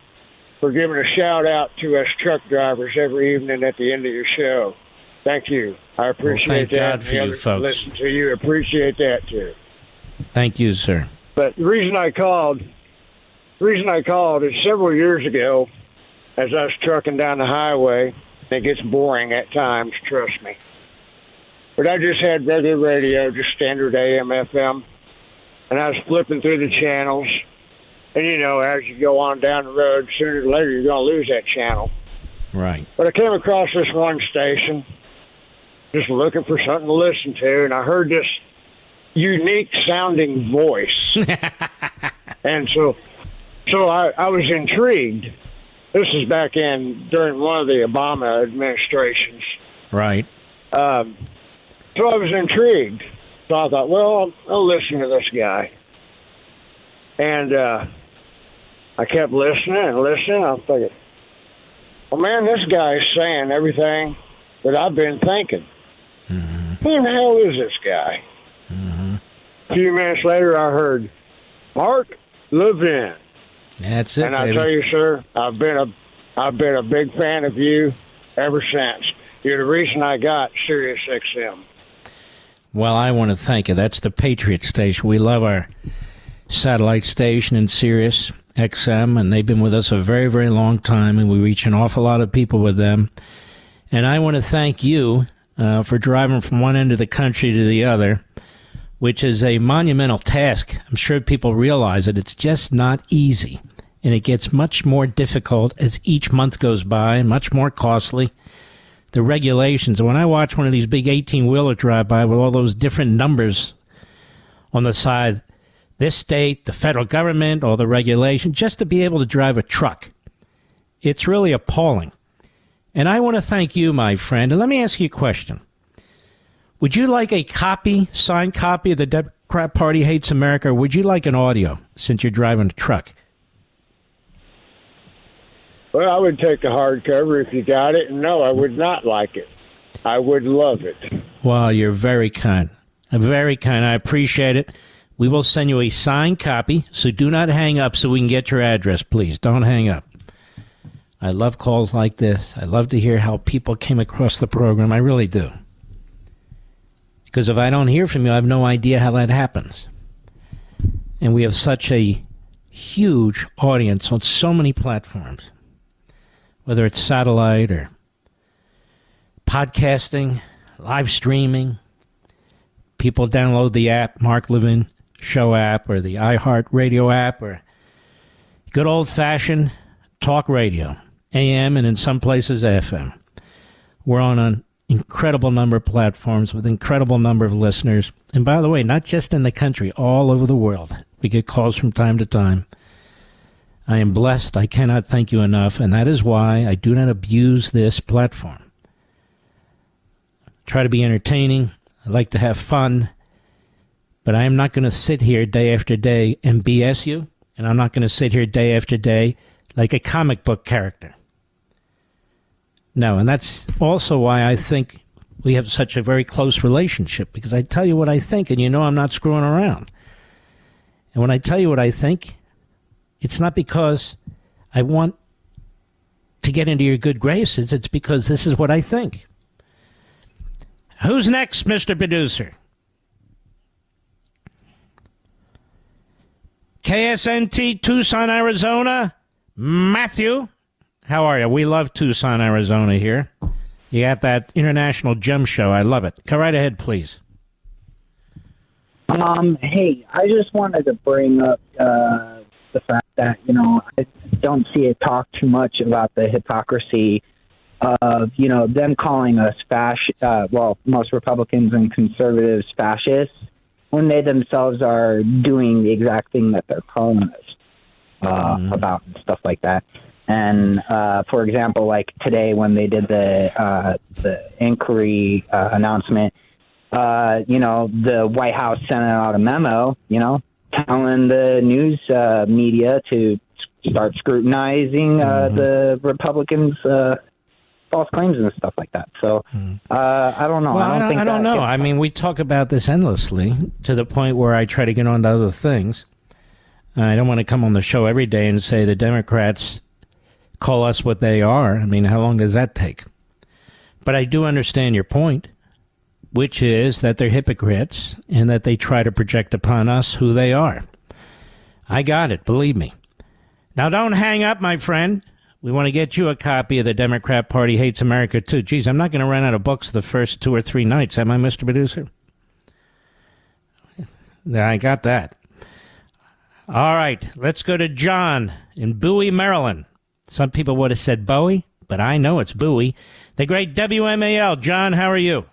for giving a shout out to us truck drivers every evening at the end of your show. Thank you. I appreciate thank that. God for you folks. Listen to you. Appreciate that too. Thank you, sir. But the reason I called is several years ago, as I was trucking down the highway. It gets boring at times, trust me. But I just had regular radio, just standard AM, FM, and I was flipping through the channels. And, you know, as you go on down the road, sooner or later you're going to lose that channel. Right. But I came across this one station, just looking for something to listen to, and I heard this unique-sounding voice. And so I was intrigued. This is back during one of the Obama administrations. Right. So I was intrigued. So I thought, well, I'll listen to this guy. And I kept listening and listening. I was thinking, well, man, this guy is saying everything that I've been thinking. Mm-hmm. Who the hell is this guy? Mm-hmm. A few minutes later, I heard Mark Levin. That's it, and baby. I tell you, sir, I've been a big fan of you ever since. You're the reason I got Sirius XM. Well, I want to thank you. That's the Patriot Station. We love our satellite station in Sirius XM, and they've been with us a very, very long time, and we reach an awful lot of people with them. And I want to thank you for driving from one end of the country to the other, which is a monumental task. I'm sure people realize it. It's just not easy, and it gets much more difficult as each month goes by, much more costly. The regulations, when I watch one of these big 18-wheeler drive by with all those different numbers on the side, this state, the federal government, all the regulation, just to be able to drive a truck, it's really appalling. And I want to thank you, my friend. And let me ask you a question. Would you like a signed copy of the Democrat Party Hates America, or would you like an audio since you're driving a truck? Well, I would take the hardcover if you got it. And no, I would not like it. I would love it. Well, you're very kind. Very kind. I appreciate it. We will send you a signed copy, so do not hang up so we can get your address, please. Don't hang up. I love calls like this. I love to hear how people came across the program. I really do. Because if I don't hear from you, I have no idea how that happens. And we have such a huge audience on so many platforms, whether it's satellite or podcasting, live streaming. People download the app, Mark Levin Show app, or the iHeart Radio app, or good old-fashioned talk radio, AM, and in some places FM. We're on an incredible number of platforms with incredible number of listeners. And by the way, not just in the country, all over the world. We get calls from time to time. I am blessed. I cannot thank you enough, and that is why I do not abuse this platform. Try to be entertaining. I like to have fun. But I am not going to sit here day after day and BS you, and I'm not going to sit here day after day like a comic book character. No, and that's also why I think we have such a very close relationship, because I tell you what I think, and you know I'm not screwing around. And when I tell you what I think, it's not because I want to get into your good graces. It's because this is what I think. Who's next, Mr. Producer? KSNT, Tucson, Arizona. Matthew, how are you? We love Tucson, Arizona here. You got that international gem show. I love it. Go right ahead, please. Hey, I just wanted to bring up the fact that, I don't see it talk too much about the hypocrisy of, them calling us most Republicans and conservatives fascists, when they themselves are doing the exact thing that they're calling us about and stuff like that. And, for example, like today when they did the inquiry announcement, the White House sent out a memo, telling the news media to start scrutinizing the Republicans' false claims and stuff like that. So I don't know. Well, I don't know. I mean, we talk about this endlessly to the point where I try to get on to other things. I don't want to come on the show every day and say the Democrats call us what they are. I mean, how long does that take? But I do understand your point, which is that they're hypocrites and that they try to project upon us who they are. I got it, believe me. Now, don't hang up, my friend. We want to get you a copy of The Democrat Party Hates America, too. Geez, I'm not going to run out of books the first 2 or 3 nights, am I, Mr. Producer? I got that. All right, let's go to John in Bowie, Maryland. Some people would have said Bowie, but I know it's Bowie. The great WMAL. John, how are you?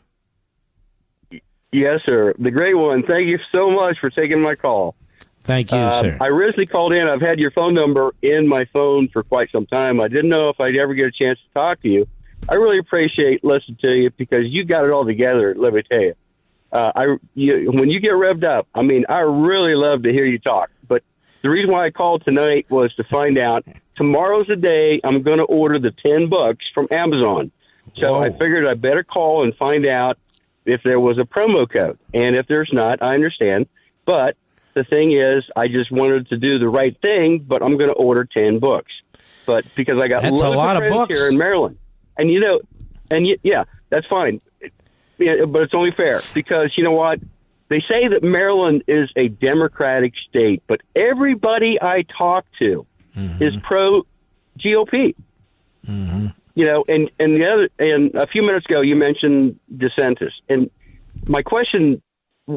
Yes, sir. The great one. Thank you so much for taking my call. Thank you, sir. I originally called in. I've had your phone number in my phone for quite some time. I didn't know if I'd ever get a chance to talk to you. I really appreciate listening to you because you got it all together, let me tell you. When you get revved up, I mean, I really love to hear you talk. But the reason why I called tonight was to find out tomorrow's the day I'm going to order the 10 books from Amazon. So I figured I better call and find out if there was a promo code. And if there's not, I understand. But the thing is, I just wanted to do the right thing, but I'm going to order 10 books. But because I got That's a lot of books here in Maryland. And, yeah, that's fine. Yeah, but it's only fair because, you know what? They say that Maryland is a Democratic state, but everybody I talk to is pro-GOP. Mm-hmm. You know, and a few minutes ago you mentioned DeSantis, and my question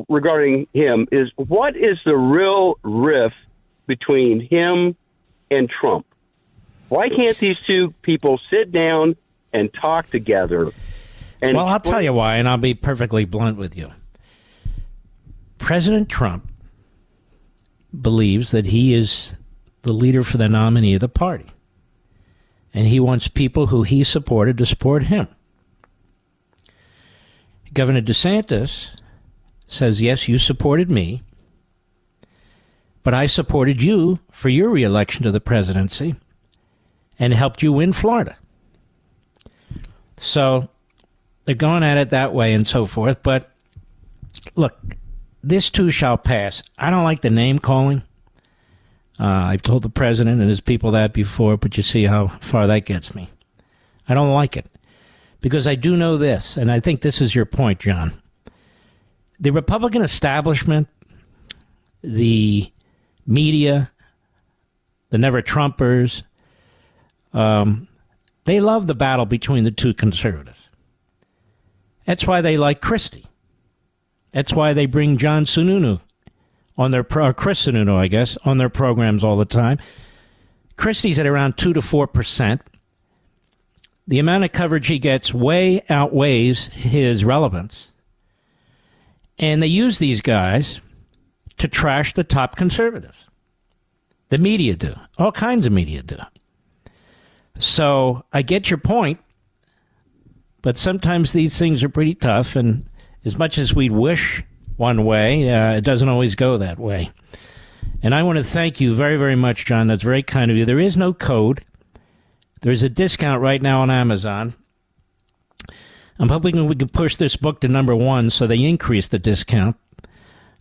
regarding him is, what is the real rift between him and Trump? Why can't these two people sit down and talk together? And well, I'll tell you why, and I'll be perfectly blunt with you. President Trump believes that he is the leader for the nominee of the party. And he wants people who he supported to support him. Governor DeSantis says, yes, you supported me, but I supported you for your reelection to the presidency and helped you win Florida. So they're going at it that way and so forth. But look, this too shall pass. I don't like the name calling. I've told the president and his people that before, but you see how far that gets me. I don't like it. Because I do know this, and I think this is your point, John. The Republican establishment, the media, the Never Trumpers, they love the battle between the two conservatives. That's why they like Christie. That's why they bring John Sununu on their Chris Sununu, I guess, on their programs all the time. Christie's at around 2 to 4%. The amount of coverage he gets way outweighs his relevance. And they use these guys to trash the top conservatives. The media do. All kinds of media do. So I get your point, but sometimes these things are pretty tough, and as much as we'd wish one way, it doesn't always go that way. And I want to thank you very, very much, John. That's very kind of you. There is no code. There's a discount right now on Amazon. I'm hoping we can push this book to #1 so they increase the discount.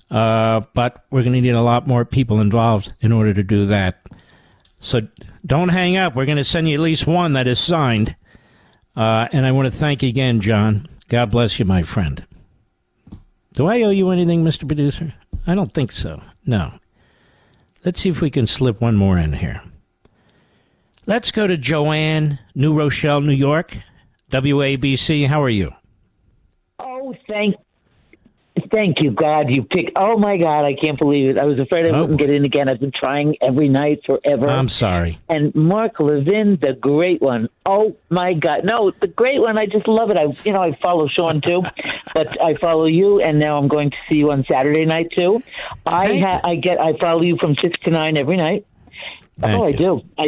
But we're going to need a lot more people involved in order to do that. So don't hang up. We're going to send you at least one that is signed. And I want to thank you again, John. God bless you, my friend. Do I owe you anything, Mr. Producer? I don't think so. No. Let's see if we can slip one more in here. Let's go to Joanne, New Rochelle, New York. WABC, how are you? Oh, thank you, God. You picked. Oh, my God, I can't believe it. I was afraid I wouldn't get in again. I've been trying every night forever. I'm sorry. And Mark Levin, the great one. Oh, my God. No, the great one. I just love it. I follow Sean, too, but I follow you, and now I'm going to see you on Saturday night, too. I follow you from 6 to 9 every night. I do. I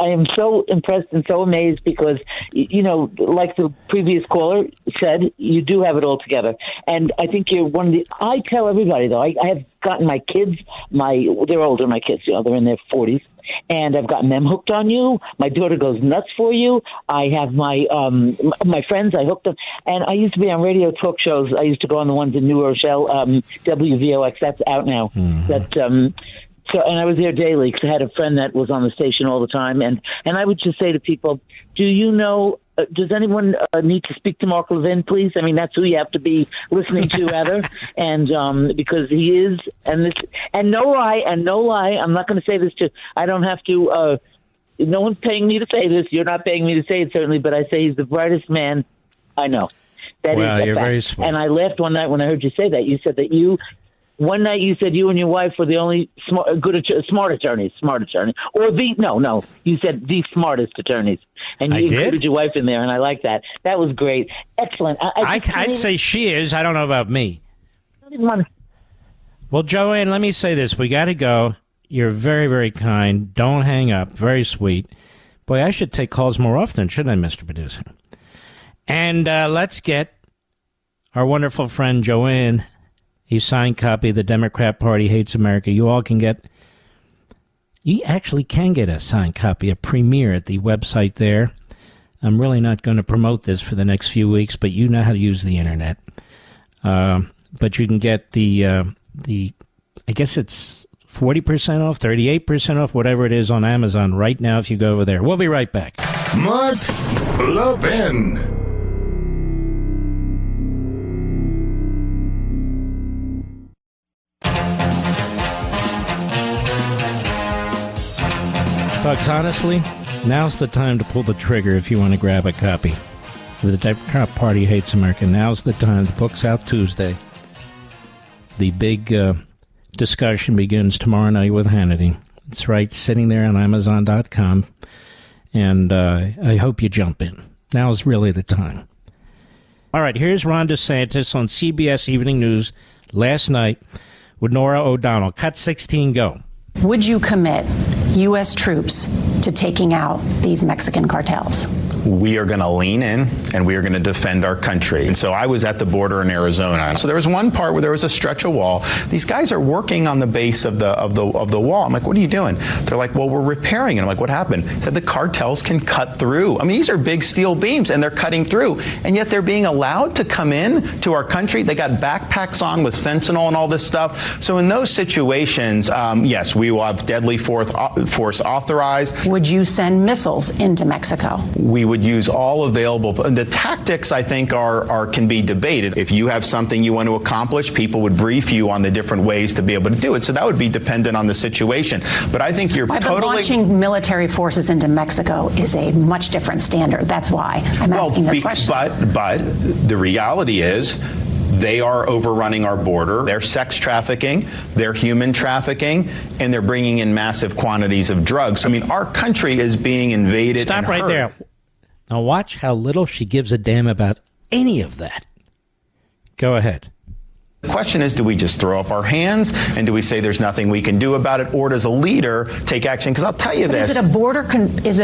am so impressed and so amazed because, like the previous caller said, you do have it all together. And I think you're one of I tell everybody, though, I have gotten my kids, they're older, my kids, they're in their 40s. And I've gotten them hooked on you. My daughter goes nuts for you. I have my friends, I hooked them. And I used to be on radio talk shows. I used to go on the ones in New Rochelle, WVOX, that's out now. Mm-hmm. So, and I was there daily because I had a friend that was on the station all the time. And I would just say to people, do you know, does anyone need to speak to Mark Levin, please? I mean, that's who you have to be listening to, rather. And because he is, and no lie, I'm not going to say this I don't have to, no one's paying me to say this. You're not paying me to say it, certainly, but I say he's the brightest man I know. That is you're fact. very sweet. And I laughed one night when I heard you say that. You said that one night you said you and your wife were the only smart attorneys. Or you said the smartest attorneys. And you included your wife in there, and I like that. That was great. Excellent. I'd say she is. I don't know about me. Well, Joanne, let me say this. We got to go. You're very, very kind. Don't hang up. Very sweet. Boy, I should take calls more often, shouldn't I, Mr. Producer? And let's get our wonderful friend Joanne a signed copy of The Democrat Party Hates America. You actually can get a signed copy, a premiere at the website there. I'm really not going to promote this for the next few weeks, but you know how to use the internet. But you can get the I guess it's 40% off, 38% off, whatever it is on Amazon right now if you go over there. We'll be right back. Mark Levin. Folks, honestly, now's the time to pull the trigger if you want to grab a copy of The Democrat Party Hates America. Now's the time. The book's out Tuesday. The big discussion begins tomorrow night with Hannity. It's right, sitting there on Amazon.com. And I hope you jump in. Now's really the time. All right, here's Ron DeSantis on CBS Evening News last night with Norah O'Donnell. Cut 16, go. Would you commit U.S. troops to taking out these Mexican cartels? We are going to lean in and we are going to defend our country. And so I was at the border in Arizona. So there was one part where there was a stretch of wall. These guys are working on the base of the wall. I'm like, what are you doing? They're like, well, we're repairing it. I'm like, what happened? They said the cartels can cut through. I mean, these are big steel beams and they're cutting through. And yet they're being allowed to come in to our country. They got backpacks on with fentanyl and all this stuff. So in those situations, yes, we will have deadly force authorized. Would you send missiles into Mexico? We would use all available. The tactics, I think, can be debated. If you have something you want to accomplish, people would brief you on the different ways to be able to do it. So that would be dependent on the situation. But I think you're totally... But launching military forces into Mexico is a much different standard. That's why I'm asking this question. But the reality is, they are overrunning our border. They're sex trafficking, they're human trafficking, and they're bringing in massive quantities of drugs. I mean, our country is being invaded. Stop right there. Now watch how little she gives a damn about any of that. Go ahead. The question is, do we just throw up our hands and do we say there's nothing we can do about it, or does a leader take action? Because I'll tell you this. Is it a border?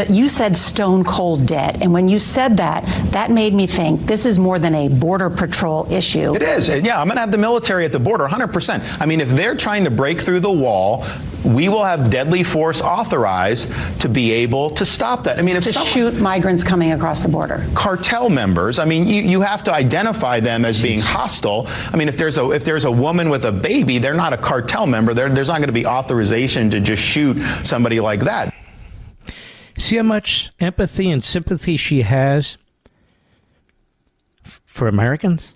You said stone cold dead, and when you said that, that made me think this is more than a border patrol issue. It is. Yeah, I'm going to have the military at the border, 100%. I mean, if they're trying to break through the wall, we will have deadly force authorized to be able to stop that. I mean, if shoot migrants coming across the border. Cartel members. I mean, you have to identify them as being hostile. I mean, if there's a woman with a baby, they're not a cartel member. There's not going to be authorization to just shoot somebody like that. See how much empathy and sympathy she has for Americans?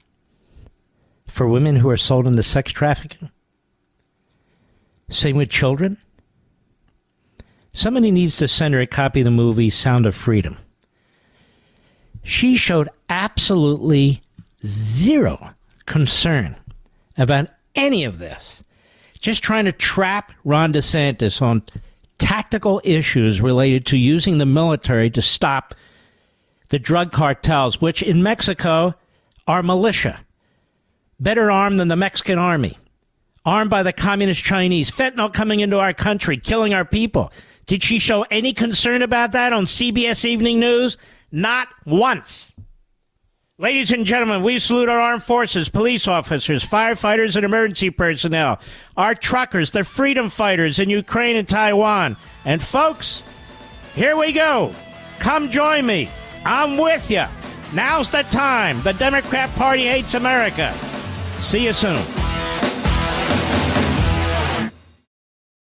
For women who are sold into sex trafficking? Same with children. Somebody needs to send her a copy of the movie Sound of Freedom. She showed absolutely zero concern about any of this. Just trying to trap Ron DeSantis on tactical issues related to using the military to stop the drug cartels, which in Mexico are militia, better armed than the Mexican army. Armed by the communist Chinese, fentanyl coming into our country, killing our people. Did she show any concern about that on CBS Evening News? Not once. Ladies and gentlemen, we salute our armed forces, police officers, firefighters, and emergency personnel, our truckers, the freedom fighters in Ukraine and Taiwan. And folks, here we go. Come join me. I'm with you. Now's the time. The Democrat Party hates America. See you soon.